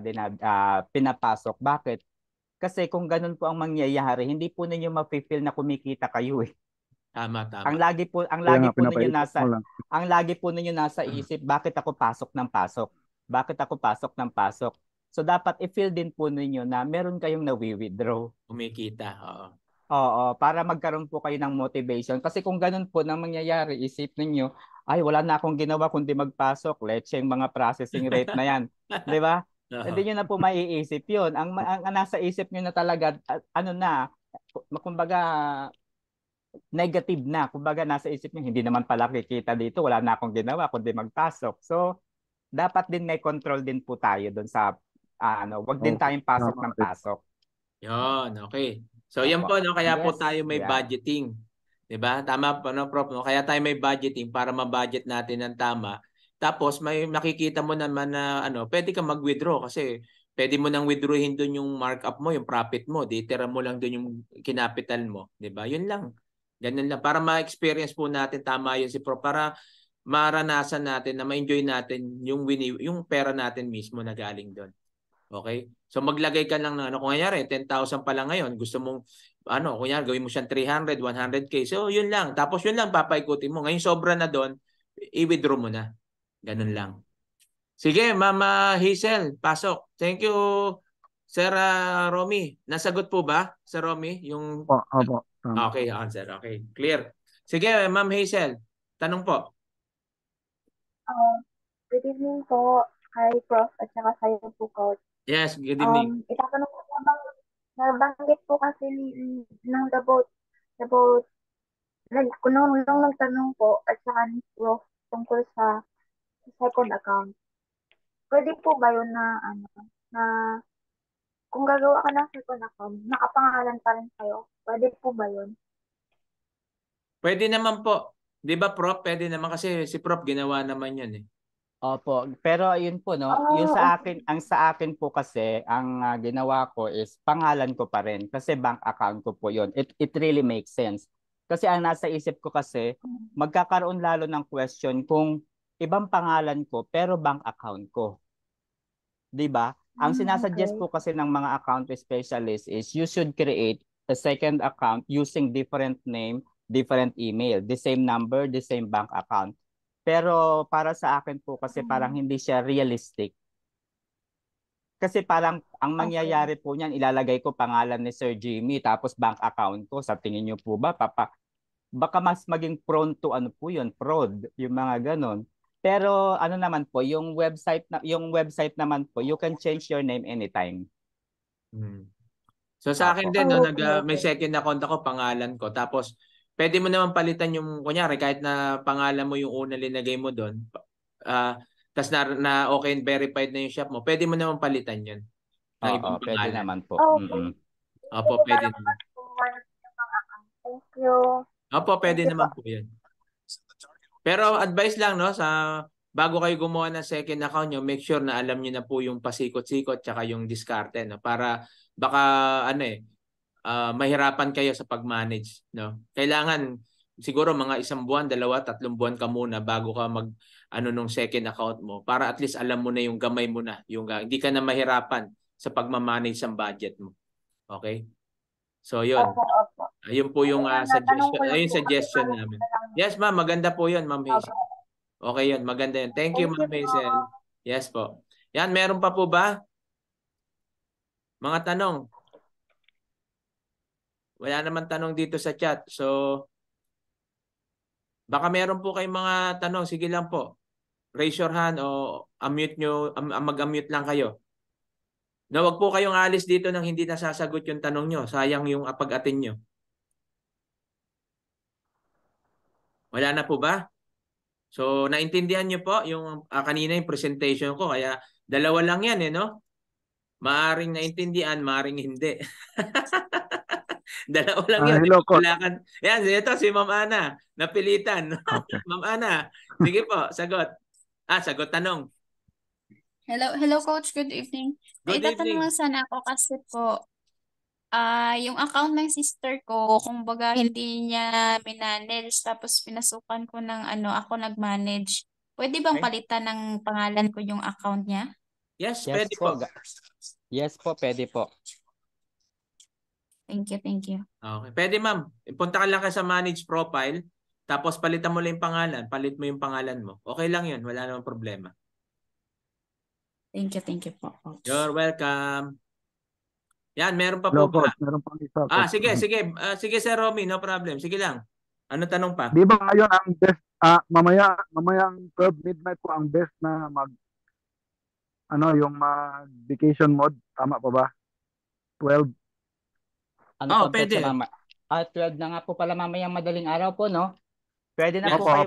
pinapasok. Bakit? Kasi kung ganun po ang mangyayari, hindi po ninyo ma-feel na kumikita kayo eh. Tama. Ang lagi po ninyo nasa isip, bakit ako pasok ng pasok? Bakit ako pasok ng pasok? So dapat i-feel din po ninyo na meron kayong nawi-withdraw. Kumikita, Oo, para magkaroon po kayo ng motivation. Kasi kung ganun po nang mangyayari, isip ninyo, ay wala na akong ginawa kundi magpasok. Lecheng mga processing rate na yan. Di ba? Hindi nyo na po maiisip yun. Ang nasa isip nyo na talaga, kumbaga, negative na. Kumbaga, nasa isip nyo, hindi naman pala kikita dito. Wala na akong ginawa kundi magpasok. So, dapat din may control din po tayo doon sa, wag din tayong pasok ng pasok. Yun, okay. So, yan po, no? Kaya po tayo may budgeting. Diba? Tama po, no, Prof? No? Kaya tayo may budgeting para ma-budget natin ng tama. Tapos, may makikita mo naman na, pwede ka mag-withdraw kasi pwede mo nang withdrawin doon yung markup mo, yung profit mo. Ditira mo lang doon yung kinapital mo. Diba? Yun lang. Ganun lang. Para ma-experience po natin, tama yun si Prof. Para maranasan natin na ma-enjoy natin yung pera natin mismo na galing doon. Okay? So maglagay ka lang ng ano, kung kunyari 10,000 pa lang ngayon, gusto mong ano, kunyari gawin mo siyang 300, 100K. So yun lang. Tapos yun lang papaikutin mo. Ngayon sobra na doon, i-withdraw mo na. Ganun lang. Sige, Mama Hazel, pasok. Thank you, Sir Romy. Nasagot po ba, Sir Romy? Yung Opo. Tama. okay, answer. Okay, clear. Sige, Ma'am Hazel, tanong po. Good evening po kay Prof. at saka sa'yo po, Coach. Yes, good evening. Itatanong ko nabanggit po kasi ng about nung nagtanong po at saka ni Prof. tungkol sa second account. Pwede po ba yun na na kung gagawa ka ng second account, nakapangalan pa rin kayo? Pwede po ba yun? Pwede naman po. 'Di ba, Prof? Pwede naman kasi si Prof ginawa naman 'yun eh. Opo, pero yun po no, yung sa akin, ang sa akin po kasi ang ginawa ko is pangalan ko pa rin kasi bank account ko po yun. It really makes sense. Kasi ang nasa isip ko kasi magkakaroon lalo ng question kung ibang pangalan ko pero bank account ko. 'Di ba? Ang sinasuggest po kasi ng mga account specialist is you should create a second account using different name, different email, the same number, the same bank account. Pero para sa akin po kasi parang hindi siya realistic. Kasi parang ang mangyayari po niyan, ilalagay ko pangalan ni Sir Jimmy tapos bank account ko. Sa tingin niyo po ba, baka mas maging prone to ano po yun, fraud, yung mga ganon. Pero ano naman po, yung website naman po, you can change your name anytime. So sa akin Opo. din, no, may second account ako, pangalan ko. Tapos pwede mo naman palitan yung, kunyari, kahit na pangalan mo yung una linagay mo doon, tas na okay and verified na yung shop mo, pwede mo naman palitan yun ng ibang pwede pangalan. naman po. Opo, pwede naman. Thank you. Opo, pwede naman po yun. Pero advice lang, no, bago kayo gumawa ng second account nyo, make sure na alam nyo na po yung pasikot-sikot tsaka yung diskarte, no, para baka mahirapan kayo sa pag-manage, no. Kailangan siguro mga 1 buwan, 2, 3 buwan ka muna bago ka nung second account mo para at least alam mo na yung gamay mo na, yung hindi ka na mahirapan sa pagmamanage ng budget mo. Okay? So yun. Ayun po yung suggestion namin. Yes, ma'am, maganda po 'yun, Ma'am Hazel. Okay 'yun, maganda 'yun. Thank you, Ma'am Hazel. Yes po. Yan, meron pa po ba? Mga tanong? Wala naman tanong dito sa chat. So baka meron po kayong mga tanong, sige lang po. Raise your hand o unmute nyo, mag-unmute lang kayo. No, wag po kayong alis dito nang hindi nasasagot yung tanong nyo. Sayang yung pag-attend nyo. Wala na po ba? So, naintindihan nyo po yung kanina yung presentation ko. Kaya, dalawa lang yan no? Maaring naintindihan, maaring hindi. Dalawa lang yan. Hello, Coach. Yan, ito si Ma'am Ana. Napilitan. Okay. Ma'am Ana, sige po, sagot. Sagot tanong. Hello Coach, good evening. Good Itatanong evening. lang sana ako kasi po, yung account ng sister ko, kumbaga hindi niya minanage, tapos pinasukan ko ng ako nag-manage. Pwede bang Okay. palitan ng pangalan ko yung account niya? Yes, Yes pwede po. Yes po, pwede po. Thank you. Okay. Pwede, ma'am. Punta ka lang ka sa manage profile, tapos palitan mo lang yung pangalan. Palit mo yung pangalan mo. Okay lang yun. Wala namang problema. Thank you po, Coach. You're welcome. Yan, meron pa Hello, po ba? Coach. Meron pang isa, Coach. Sige. Sige, Sir Romy. No problem. Sige lang. Ano tanong pa? Di ba ngayon ang best, mamayang 12 midnight po ang best na yung vacation mode. Tama pa ba? 12. Pwede. 12 na nga po pala mamayang madaling araw po, no? Pwede na po kayo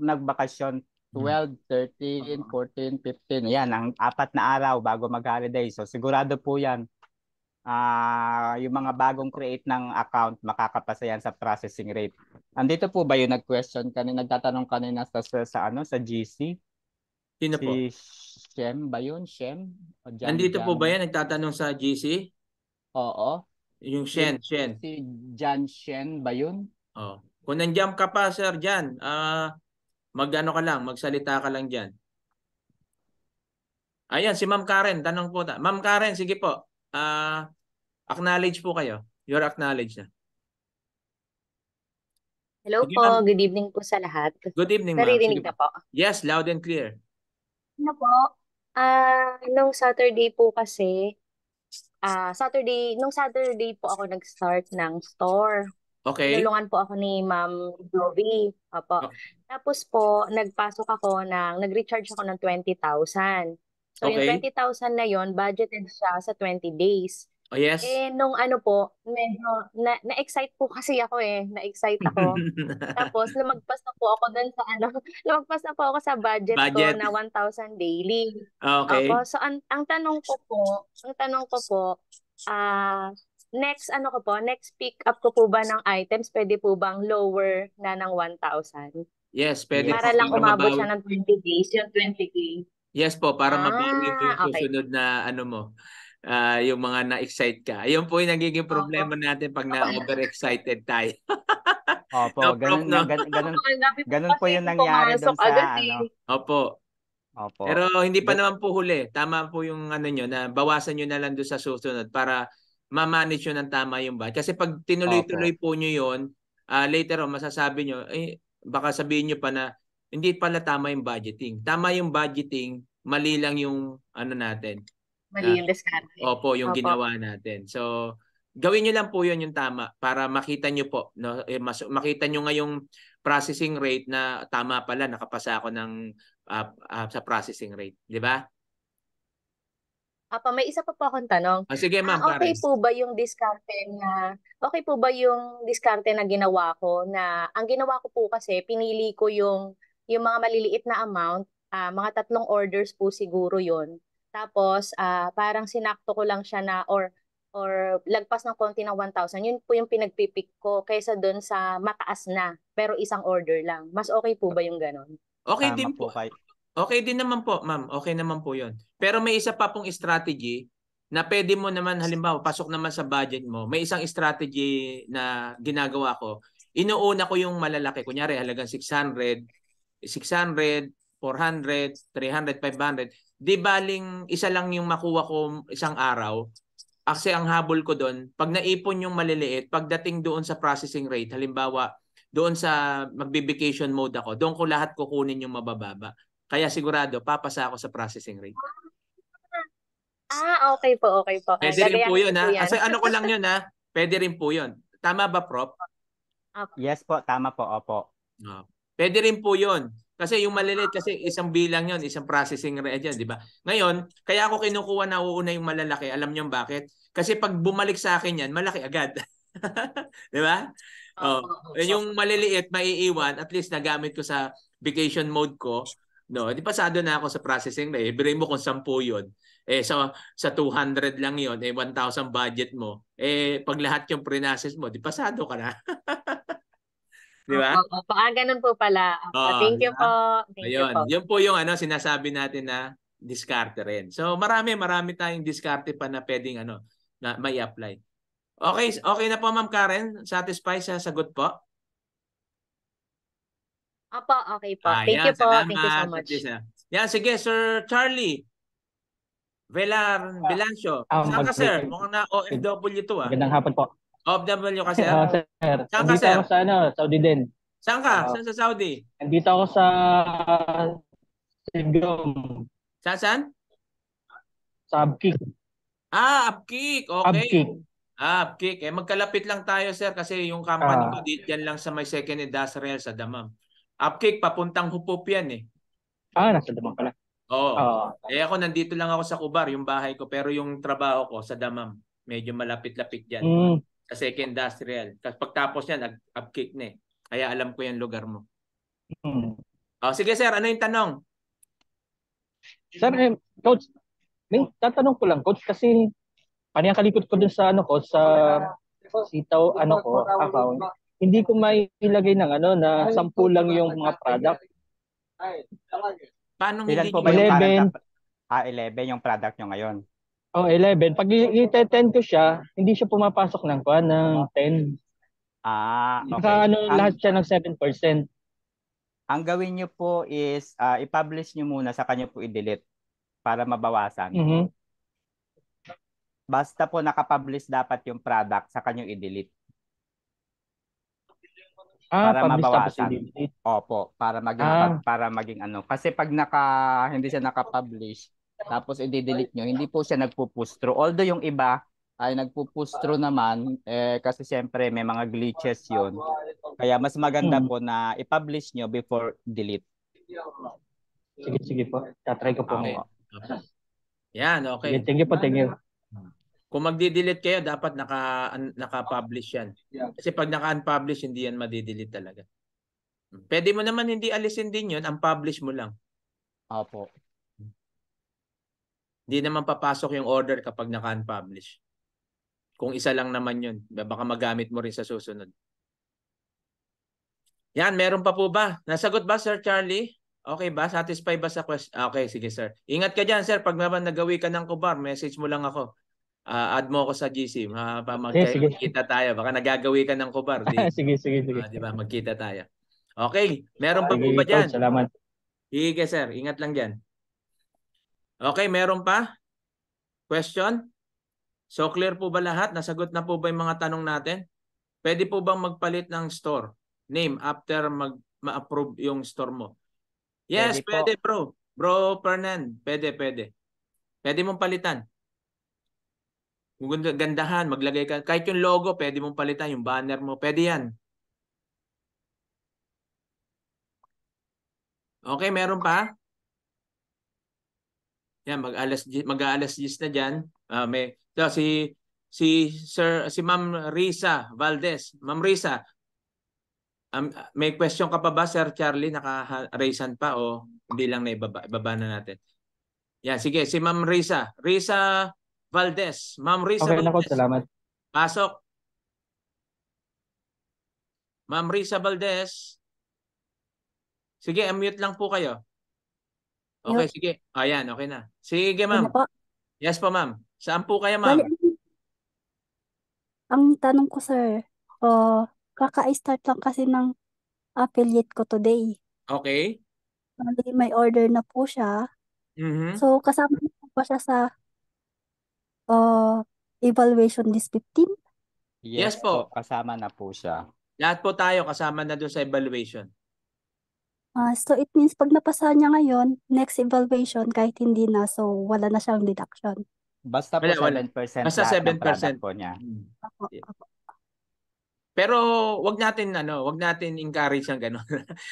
nagbakasyon. 12, 13, 14, 15. Yan, ang 4 na araw bago mag-holiday. So sigurado po yan. Yung mga bagong create ng account, makakapasa yan sa processing rate. Andito po ba yung nagtatanong kanina sa GC? Sino po? Si Shem ba yun? Shem? Nandito po ba yan? Nagtatanong sa GC? Oo. Yung Shen. Si Jan Shen ba yun? Kung nandiyan ka pa, Sir Jan, magsalita ka lang dyan. Ayan, si Ma'am Karen, tanong po. Ma'am Karen, sige po. Acknowledge po kayo. You're acknowledged na. Hello Sige, ma'am. po, good evening po sa lahat. Good evening, ma'am. Sige Naririnig na po. po. Yes, loud and clear. Ano po? Nung Saturday po kasi, nung Saturday po ako nag-start ng store. Okay. Tinulungan po ako ni Ma'am Jovi. Opo. Okay. Tapos po, nag-recharge ako ng 20,000. So yung Okay. 20,000 na yon budgeted siya sa 20 days. Oh, yes. Nung ano po, medyo na-excite po kasi ako na-excite ako. Tapos lumagpas na po ako dun sa lumagpas na po ako sa budget ko Budget. na 1,000 daily. Okay. Opo, so ang tanong ko po, next pick up ko po ba ng items, pwede po bang lower na ng 1,000? Yes, pwede Para po. lang Para umabot mabawi. siya ng 20 days, yung 20K. Yes po, para mabawi mo yung Okay. susunod na yung mga na-excite ka. Ayun po yung nagiging problema natin pag na-overexcited tayo. Opo, No, Prof, no? ganun po yung nangyari doon sa Opo. Opo. Pero hindi pa naman po huli. Tama po yung nyo na bawasan nyo na lang doon sa susunod para ma-manage nyo ng tama yung budget. Kasi pag tinuloy-tuloy po nyo yun, later on masasabi nyo, baka sabihin nyo pa na hindi pala tama yung budgeting. Tama yung budgeting, mali lang yung natin. Mali yung diskarte. Opo, yung ginawa natin. So, gawin nyo lang po yun yung tama para makita nyo po. No? Makita nyo ngayong processing rate na tama pala, nakapasa ako ng sa processing rate. Di ba? May isa pa po akong tanong. Sige, ma'am. Okay po ba yung diskarte na ginawa ko na ang ginawa ko po kasi pinili ko yung mga maliliit na amount, mga 3 orders po siguro yon. Tapos parang sinakto ko lang siya na or lagpas ng konti ng 1,000. Yun po yung pinagpipik ko kaysa doon sa mataas na pero isang order lang. Mas okay po ba yung ganon? Okay Tama din po. Okay din naman po, ma'am. Okay naman po yun. Pero may isa pa pong strategy na pwede mo naman, halimbawa, pasok naman sa budget mo. May isang strategy na ginagawa ko. Inuuna ko yung malalaki. Kunyari, halagang 600, 400, 300, 500. Di baling isa lang yung makuha ko isang araw. Kasi ang habol ko doon, pag naipon yung maliliit, pagdating doon sa processing rate, halimbawa, doon sa magbe-vacation mode ako, doon ko lahat kukunin yung mabababa. Kaya sigurado, papasa ako sa processing rate. Okay po. Pwede rin po yun, ha? Kasi ko lang yun, ha? Pwede rin po yun. Tama ba, Prof? Yes po, tama po, opo. Pwede rin po yun. Kasi yung maliliit, kasi isang bilang yun, isang processing rate yan, di ba? Ngayon, kaya ako kinukuha na uuna yung malalaki. Alam niyo bakit? Kasi pag bumalik sa akin yan, malaki agad. Di ba? Yung maliliit, maiiwan, at least nagamit ko sa vacation mode ko. No, di pasado na ako sa processing rate. Ibigay mo kung 10 yun. Sa 200 lang yun, 1,000 budget mo. Pag lahat yung pre-process mo, di pasado ka na. Di ba? Ganun po pala. Thank you po. Thank you po. Yun po yung sinasabi natin na diskarte rin. So marami tayong diskarte pa na pwedeng na may apply. Okay na po, Ma'am Karen? Satisfied sa sagot po? Okay po. Thank you po. Thank you so much. Yan, sige, Sir Charlie. Velancio. Saan ka, sir? Mukhang na OFW to, ah. Magandang hapon po. OFW ka, sir? Sir. Saan ka, Nandito sir? ako sa Saudi din. Saan ka? Saan sa Saudi? Nandito ako sa Sigum. Saan? Sa Abkik. Abkik. Okay. Abkik. Abkik. Magkalapit lang tayo, sir, kasi yung company ko dyan lang sa may second industrial sa Damam. Abkik, papuntang Hupop yan eh. Nasa Damam pala. Oo. Ako nandito lang ako sa Kubar, yung bahay ko, pero yung trabaho ko sa Damam, medyo malapit-lapit dyan. Sa second industrial. Kasi pagtapos yan, Abkik na eh. Kaya alam ko yung lugar mo. Sige, sir, ano yung tanong? Sir, Coach, may tatanong ko lang, Coach, kasi paniyakalikot ko dun sa sa sitaw account. Hindi ko may ilagay ng na 10 lang yung mga product. Paano Ilan hindi po ba nyo- yung 11. 11 yung product nyo ngayon. 11. Pag i-10 ko siya, hindi siya pumapasok ng 10. Okay. Lahat siya ng 7%. Ang gawin nyo po is i-publish nyo muna sa kanya po i-delete. para mabawasan. Mhm. Basta po nakapublish dapat yung product sa kanyang i-delete para Publish tapos mabawasan. i-delete. Opo, para maging para maging ano. Kasi pag hindi siya naka-publish tapos i-delete nyo, hindi po siya nagpo-push through. Although yung iba ay nagpo-push through naman kasi siyempre may mga glitches 'yun. Kaya mas maganda po na i-publish nyo before delete. Sige po. Tatry ko po Okay. ngayon. Yan, okay. Thank you po, thank you. Kung magdi-delete kayo, dapat naka-publish yan. Kasi pag naka-unpublish, hindi yan madi-delete talaga. Pwede mo naman hindi alisin din yun, unpublish mo lang. Opo. Hindi naman papasok yung order kapag naka-unpublish. Kung isa lang naman yun, baka magamit mo rin sa susunod. Yan, meron pa po ba? Nasagot ba, Sir Charlie? Okay ba? Satisfied ba sa question? Okay, sige sir. Ingat ka dyan, sir. Pag naman nagawi ka ng kubar, message mo lang ako. Add mo ako sa GC. Magkita tayo. Baka nagagawi ka ng kubar. Sige. Di ba? Magkita tayo. Okay. Meron pa po Sige, ba dyan? Coach, salamat. Sige, sir. Ingat lang dyan. Okay. Meron pa? Question? So, clear po ba lahat? Nasagot na po ba yung mga tanong natin? Pwede po bang magpalit ng store name after ma-approve yung store mo? Yes, pwede bro. Bro Fernan, pwede. Pwede mong palitan. Kung gandahan, maglagay ka. Kahit yung logo, pwede mong palitan. Yung banner mo, pwede yan. Okay, meron pa? Yan, mag-alas 10 na dyan. Si Ma'am Risa Valdez. Ma'am Risa, may question ka pa ba, Sir Charlie? Naka-raisean pa o hindi lang na ibaba na natin? Yan, sige. Si Ma'am Risa. Risa Valdez. Ma'am Risa Okay Valdez. na, salamat. Pasok. Ma'am Risa Valdez. Sige, unmute lang po kayo. Okay, sige. Ayan, okay na. Sige, ma'am. Yes po, ma'am. Saan po kayo, ma'am? Ang tanong ko, sir, kaka-start lang kasi ng affiliate ko today. Okay. May order na po siya. So, kasama na po ba siya sa evaluation this 15? Yes po. Kasama na po siya. Lahat po tayo kasama na doon sa evaluation. So, it means pag napasa niya ngayon, next evaluation, kahit hindi na, so wala na siyang deduction. Basta po 7% Basta lahat 7% ng product po niya. Apo. Pero wag natin encourage ang gano'n.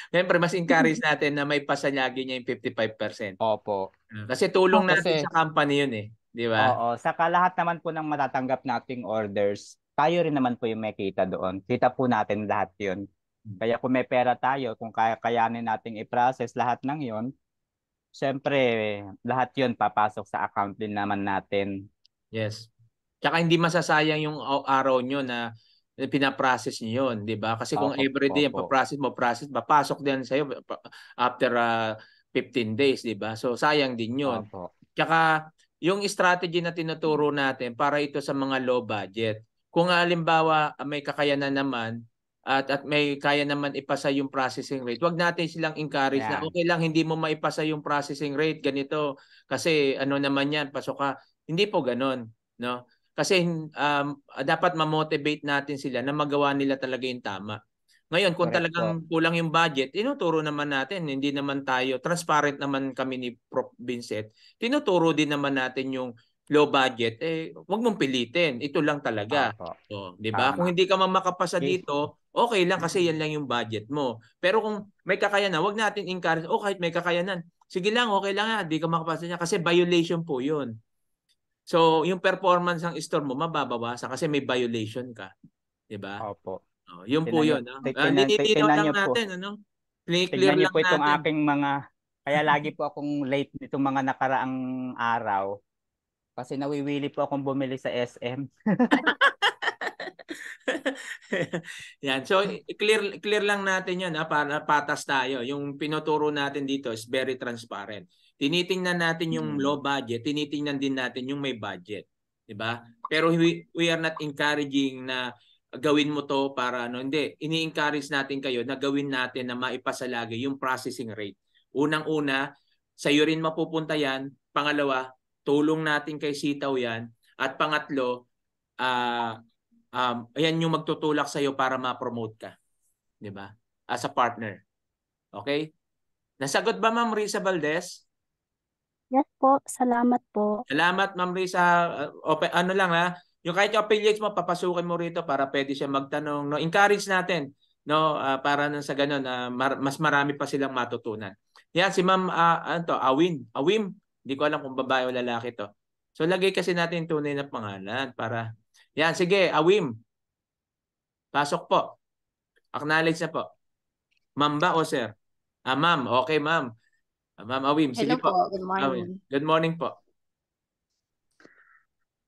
Siyempre mas encourage natin na may pasanyagi niya yung 55%. Opo. Kasi tulong natin sa company yun eh, di ba? Oo, saka lahat naman po ng matatanggap nating orders, tayo rin naman po yung may kita doon. Kita po natin lahat 'yun. Kaya kung may pera tayo, kung kayanin nating i-process lahat ng 'yon, siyempre lahat 'yon papasok sa account din naman natin. Yes. Tsaka hindi masasayang yung araw nyo na pinaprocess nyo yun, di ba? Kasi kung everyday yung paprocess mo, papasok din sa'yo after 15 days, di ba? So sayang din yun. Tsaka yung strategy na tinuturo natin para ito sa mga low budget. Kung halimbawa may kakayanan naman at may kaya naman ipasa yung processing rate, wag natin silang encourage na okay lang hindi mo maipasa yung processing rate ganito kasi ano naman yan, pasok ka. Hindi po ganoon, no? Kasi dapat ma-motivate natin sila na magawa nila talaga yung tama. Ngayon, kung talagang kulang yung budget, tinuturo naman natin, hindi naman tayo, transparent naman kami ni Prof. Vincent, tinuturo din naman natin yung low budget, wag mong pilitin. Ito lang talaga. So, 'di ba? Kung hindi ka makapasa dito, okay lang kasi yan lang yung budget mo. Pero kung may kakayanan, wag natin encourage, kahit may kakayanan, sige lang, okay lang hindi ka makapasa niya kasi violation po 'yun. So, yung performance ng store mo mababawasan kasi may violation ka. 'Di ba? Opo. Yun po 'yun, nililinaw lang natin, ano? Clear lang po itong natin. aking mga kaya lagi po akong late nitong mga nakaraang araw. Kasi nawiwili po akong bumili sa SM. Yan. So, clear lang natin yun para patas tayo. Yung pinuturo natin dito is very transparent. Tinitingnan natin yung low budget, tinitingnan din natin yung may budget. Diba? Pero we are not encouraging na gawin mo to para hindi. Ini-encourage natin kayo na gawin natin na maipasalagi yung processing rate. Unang-una, sa'yo rin mapupunta yan pangalawa, tulong natin kay Sitaw yan. At pangatlo, ayan yung magtutulak sa'yo para ma-promote ka. Di ba? As a partner. Okay? Nasagot ba Ma'am Risa Valdez? Yes po, salamat po. Salamat Ma'am Risa. Ano lang ha, yung kahit yung affiliates mo, papasukin mo rito para pwede siya magtanong. No? Encourage natin, no? Para nang sa ganun, mas marami pa silang matutunan. Yan, si Ma'am Awim. Hindi ko alam kung babae o lalaki to. So lagay kasi natin tunay na pangalan para... Yan, sige, Awim. Pasok po. Acknowledge na po. Ma'am ba o sir? Ma'am. Okay, ma'am. Ma'am Awim, sige Hello po, po. good morning. Good morning po.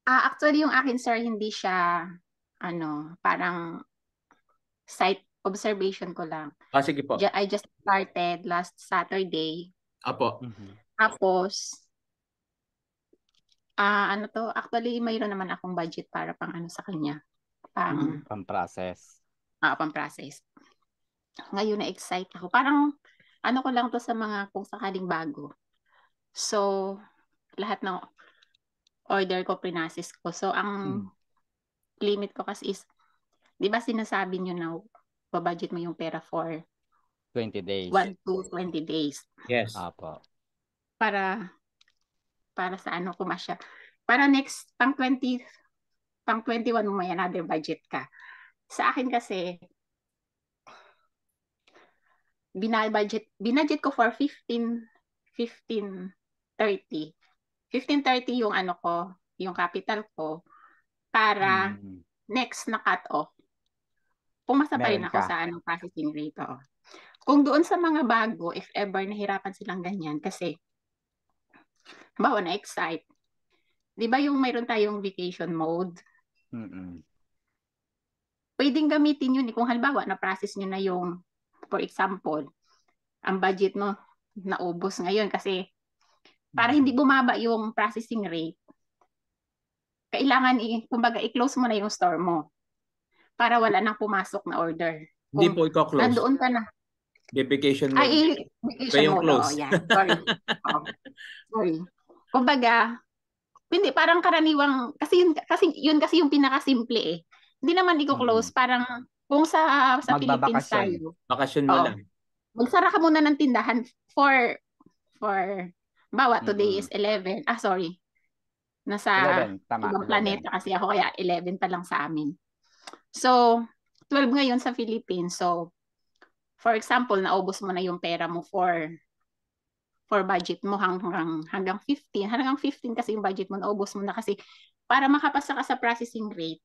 Actually, yung akin, sir, hindi siya, parang site observation ko lang. Sige po. I just started last Saturday. Apo. Tapos, actually, mayroon naman akong budget para pang sa kanya. Pang-process. Pang-process. Ngayon na-excite ako. Parang, ko lang to sa mga kung sakaling bago. So, lahat ng order ko, prinasis ko. So, ang limit ko kasi is, di ba sinasabi nyo na babudget mo yung pera for 20 days. 1 to 20 days. Yes. Apo. Para sa kumasya. Para next, pang 21 mo may another budget ka. Sa akin kasi, binudget ko for 15-30 yung yung capital ko para next na cut off. Pumasa pa rin ako sa processing rate. Kung doon sa mga bago, if ever nahirapan silang ganyan kasi bawa na excite. 'Di ba yung mayroon tayong vacation mode? Pwedeng gamitin yun kung halimbawa na process nyo na yung, for example, ang budget mo naubos ngayon kasi para hindi bumaba yung processing rate, kailangan kumbaga i-close mo na yung store mo para wala nang pumasok na order. Hindi po i-close. Nandoon ka na. Vacation mode. Vacation mode. Yan. Sorry. Sorry. Kumbaga, hindi parang karaniwang kasi yun kasi yung pinakasimple eh. Hindi naman i-close parang kung sa Philippines tayo. Bakasyon mo lang. Magsara ka muna ng tindahan for bawa today is 11. Sorry. Nasa 11, tama, ibang 11. planeta kasi ako kaya 11 pa lang sa amin. So, 12 ngayon sa Philippines. So, for example, naubos mo na yung pera mo for budget mo hanggang 15. Hanggang 15 kasi yung budget mo, naubos mo na kasi para makapasa ka sa processing rate,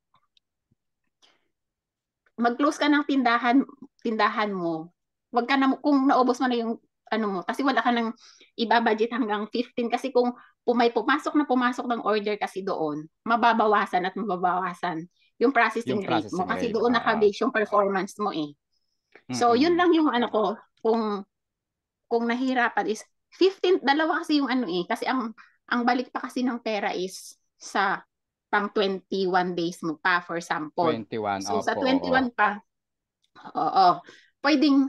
mag-close ka ng tindahan mo. Wag ka na, kung naubos mo na yung mo, kasi wala ka nang ibabudget hanggang 15 kasi kung pumasok ng order kasi doon, mababawasan yung processing rate mo kasi doon naka-base yung performance mo eh. So, yun lang yung ko, kung nahirapan is 15, dalawa kasi yung kasi ang balik pa kasi ng pera is sa pang 21 days mo pa for sample. 21, so sa 21 pa, pwedeng,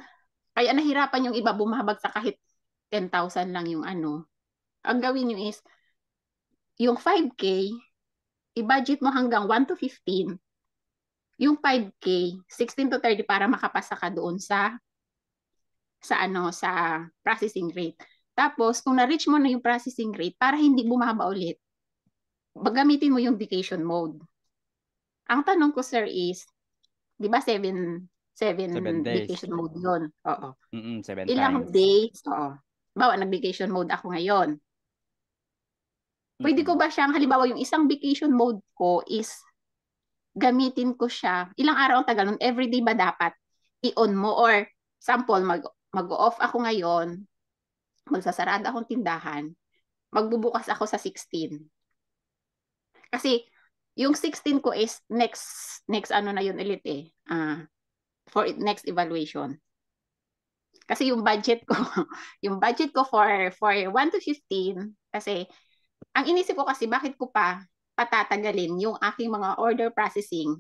kaya nahirapan yung iba bumabagsak kahit 10,000 lang yung Ang gawin nyo is, yung 5K, i-budget mo hanggang 1 to 15, yung 5K, 16 to 30 para makapasa ka doon sa processing rate. Tapos, kung na-reach mo na yung processing rate, para hindi bumaba ulit, gamitin mo yung vacation mode. Ang tanong ko, sir, is, di ba 7 vacation mode yun? Oo. 7 Ilang times. days? Oo. Bawa, nag-vacation mode ako ngayon. Pwede ko ba siyang, halimbawa, yung isang vacation mode ko is, gamitin ko siya, ilang araw ang tagal nun, everyday ba dapat i-on mo? Or, sample, mag-off ako ngayon, magsasarada akong tindahan, magbubukas ako sa 16. Kasi, yung 16 ko is next na yun ulit eh. For next evaluation. Kasi yung budget ko for 1 to 15, kasi, ang inisip ko kasi, bakit ko pa patatagalin yung aking mga order processing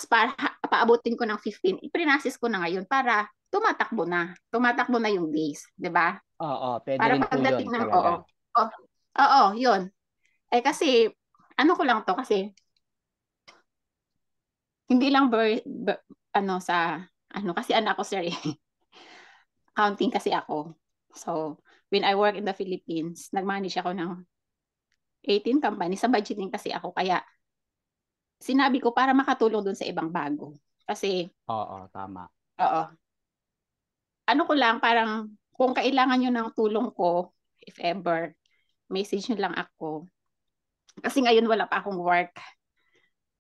para paabutin ko ng 15, i-process ko na ngayon para tumatakbo na yung days, 'di ba? Oo, pwede para rin po yun. Oh, oo, yun. Kasi, ano ko lang to kasi, hindi lang kasi anak ko sir eh. Accounting kasi ako. So, when I work in the Philippines, nag-manage ako ng 18 companies. Sa budgeting kasi ako. Kaya, sinabi ko para makatulong dun sa ibang bago. Kasi, Oo, tama. oo. Ano ko lang, parang kung kailangan nyo ng tulong ko, if ever, message nyo lang ako. Kasi ngayon wala pa akong work.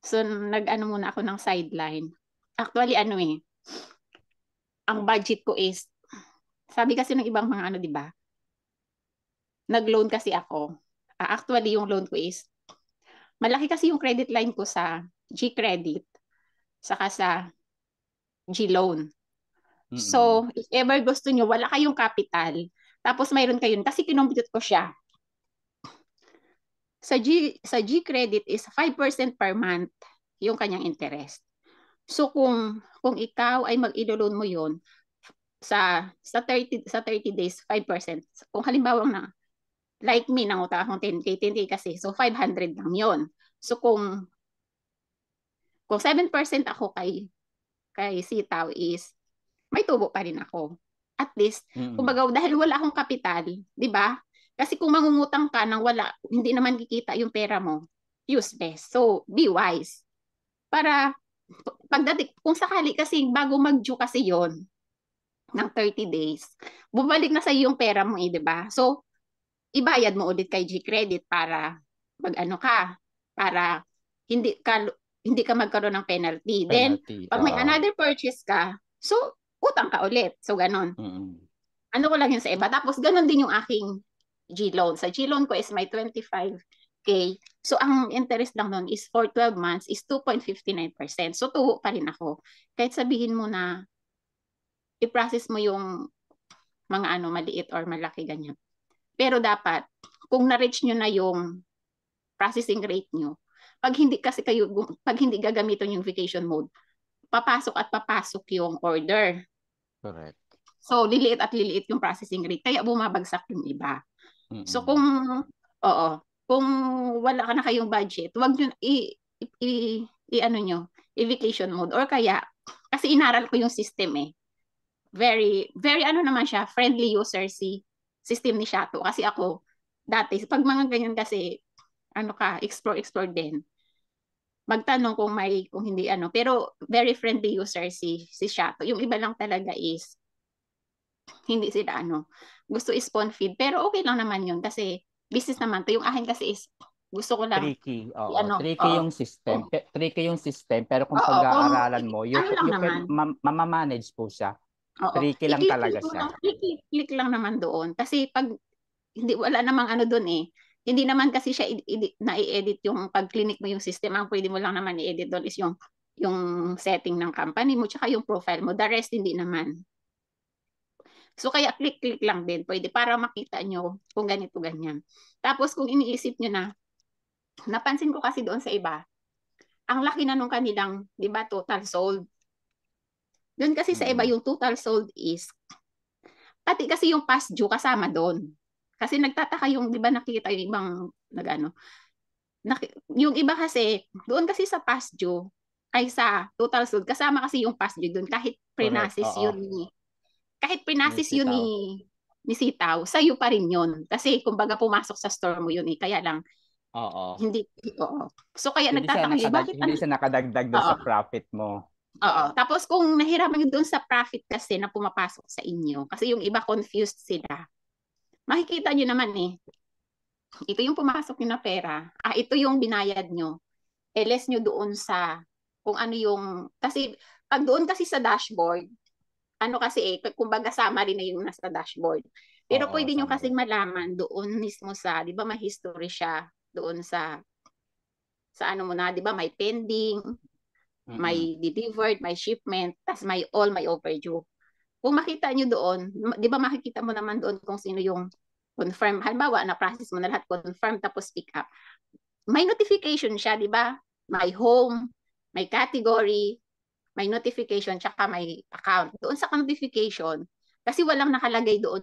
So, nag-ano muna ako ng sideline. Actually, ang budget ko is, sabi kasi ng ibang mga di ba? Nag-loan kasi ako. Actually, yung loan ko is, malaki kasi yung credit line ko sa G-Credit, saka sa G-Loan. So, if ever gusto nyo, wala kayong capital, tapos mayroon kayo, kasi kinompute ko siya. Sa G-Credit is 5% per month yung kanyang interest. So, kung ikaw ay mag-ilo-loan mo yun, sa 30 days, 5%. Kung halimbawa na, like me, nangutang akong 10K kasi, so 500 lang yun. So, kung 7% ako kay Sitaw is, may tubo pa rin ako. At least, kumbaga, dahil wala akong kapital, di ba? Kasi kung mangungutang ka nang wala, hindi naman kikita yung pera mo, useless. So, be wise. Para, pagdating, kung sakali kasi bago mag-due kasi yon ng 30 days, bumalik na sa iyo yung pera mo di ba? So, ibayad mo ulit kay G-Credit para para hindi ka magkaroon ng penalty. Then, pag may another purchase ka, so, utang ka ulit. So, ganon. Ano ko lang yun sa iba. Tapos, ganon din yung aking G-Loan. Sa G-Loan ko is may 25K. So, ang interest lang nun is for 12 months is 2.59%. So, tuwo pa rin ako. Kahit sabihin mo na i-process mo yung mga maliit or malaki ganyan. Pero dapat, kung na-reach nyo na yung processing rate nyo, pag hindi gagamitin yung vacation mode, papasok yung order. Correct. So, liliit at liliit yung processing rate, kaya bumabagsak yung iba. So, kung wala ka na kayong budget, wag nyo i-vacation mode, or kaya, kasi inaral ko yung system eh. Very, very naman siya, friendly user system ni Shato. Kasi ako, dati, pag mga ganyan kasi, explore din. Magtanong kung hindi Pero, very friendly user si Shato. Yung iba lang talaga is, hindi sila gusto spoon feed. Pero okay lang naman yun kasi, business naman to. Yung akin kasi is, gusto ko lang, tricky. Yung system. Tricky yung system, pero kung pag-aaralan mo, you can mamamanage po siya. Tricky lang talaga siya. Click lang naman doon. Kasi pag wala namang doon eh. Hindi naman kasi siya na-i-edit yung pag-clinic mo yung system. Ang pwede mo lang naman i-edit doon is yung setting ng company mo tsaka yung profile mo. The rest hindi naman. So kaya click lang din. Pwede para makita nyo kung ganito ganyan. Tapos kung iniisip nyo na, napansin ko kasi doon sa iba, ang laki na nung kanilang, di ba, total sold. Doon kasi sa iba yung total sold is, pati kasi yung past due kasama doon. Kasi nagtataka yung, di ba nakikita yung ibang yung iba kasi, doon kasi sa past due, ay sa total sold, kasama kasi yung past due doon kahit pre-nasis yun ni Sitaw, sa'yo pa rin yun. Kasi kumbaga pumasok sa store mo yun eh. Kaya lang, hindi, So kaya nagtataka yun, bakit hindi siya nakadagdag doon sa profit mo. Tapos kung nahirapan doon sa profit kasi na pumapasok sa inyo, kasi yung iba confused sila, makikita nyo naman eh, ito yung pumasok nyo na pera, ito yung binayad nyo, less nyo doon sa, kung ano yung, kasi pag doon kasi sa dashboard, kasi kumbaga summary na yung nasa dashboard. Pero pwede nyo kasing malaman doon mismo sa, di ba may history siya, doon sa mo na, di ba may pending, may delivered, may shipment, tas may overdue. Kung makita nyo doon, di ba makikita mo naman doon kung sino yung confirm. Halimbawa, na-process mo na lahat, confirm, tapos pick up. May notification siya, di ba? May home, may category, may notification, tsaka may account. Doon sa notification, kasi walang nakalagay doon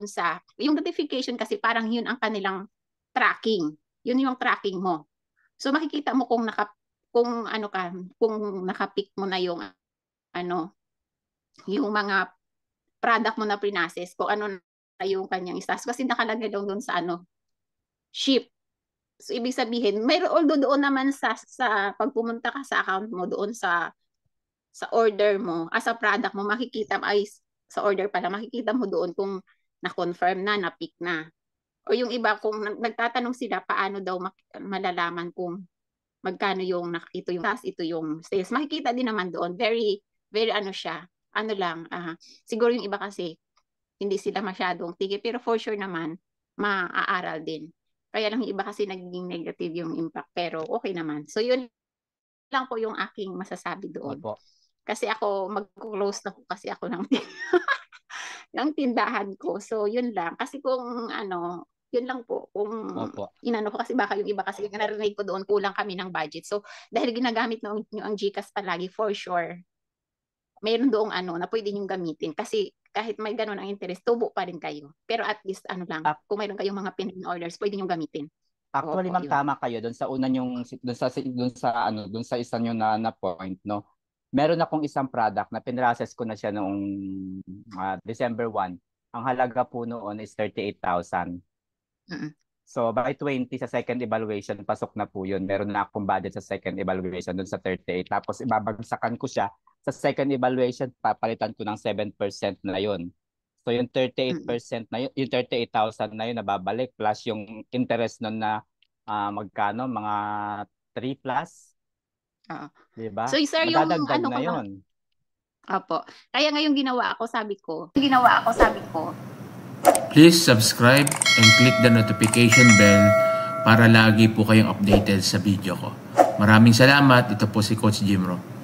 sa, yung notification kasi parang yun ang kanilang tracking. Yun yung tracking mo. So makikita mo kung kung nakapick mo na yung yung mga product mo na prinoses, kung ano na yung kanyang status kasi nakalagay daw doon sa ship. So ibig sabihin, although doon naman sa pag pumunta ka sa account mo doon sa order mo, sa product mo, makikita sa order pala, makikita mo doon kung na-confirm na pick na. O yung iba, kung nagtatanong sila, paano daw malalaman kung magkano yung ito yung sales. Makikita din naman doon. Very, very siya. Siguro yung iba kasi, hindi sila masyadong tigil. Pero for sure naman, maaaral din. Kaya lang yung iba kasi nagiging negative yung impact. Pero okay naman. So yun lang po yung aking masasabi doon. Opo. Kasi ako, mag-close na po kasi ako ng tindahan ko. So yun lang. Kasi kung yun lang po. Kung Opo. inano ko kasi baka yung iba kasi narinig ko doon kulang kami ng budget. So dahil ginagamit nyo ang GCash palagi, for sure, mayroon doong na pwede nyo gamitin. Kasi kahit may ganun ang interest, tubo pa rin kayo. Pero at least lang, kung mayroon kayong mga pin orders, pwede nyo gamitin. Actually, ma'am, tama kayo doon sa una yung doon sa isa nyo na point, no. Meron akong isang product na pinrocess ko na siya noong December 1. Ang halaga po noon is 38,000. So by 20 sa second evaluation, pasok na po yun. Meron na akong budget sa second evaluation doon sa 38. Tapos ibabagsakan ko siya sa second evaluation, papalitan ko ng 7% na yun. So yung 38% na yun, yung 38,000 na yun nababalik plus yung interest nun na magkano, mga 3 plus. Diba? So sir, yung madadagdag na yun. Opo. Kaya ngayong ginawa ko, sabi ko, please subscribe and click the notification bell para lagi po kayong updated sa video ko. Maraming salamat. Ito po si Coach Jimro.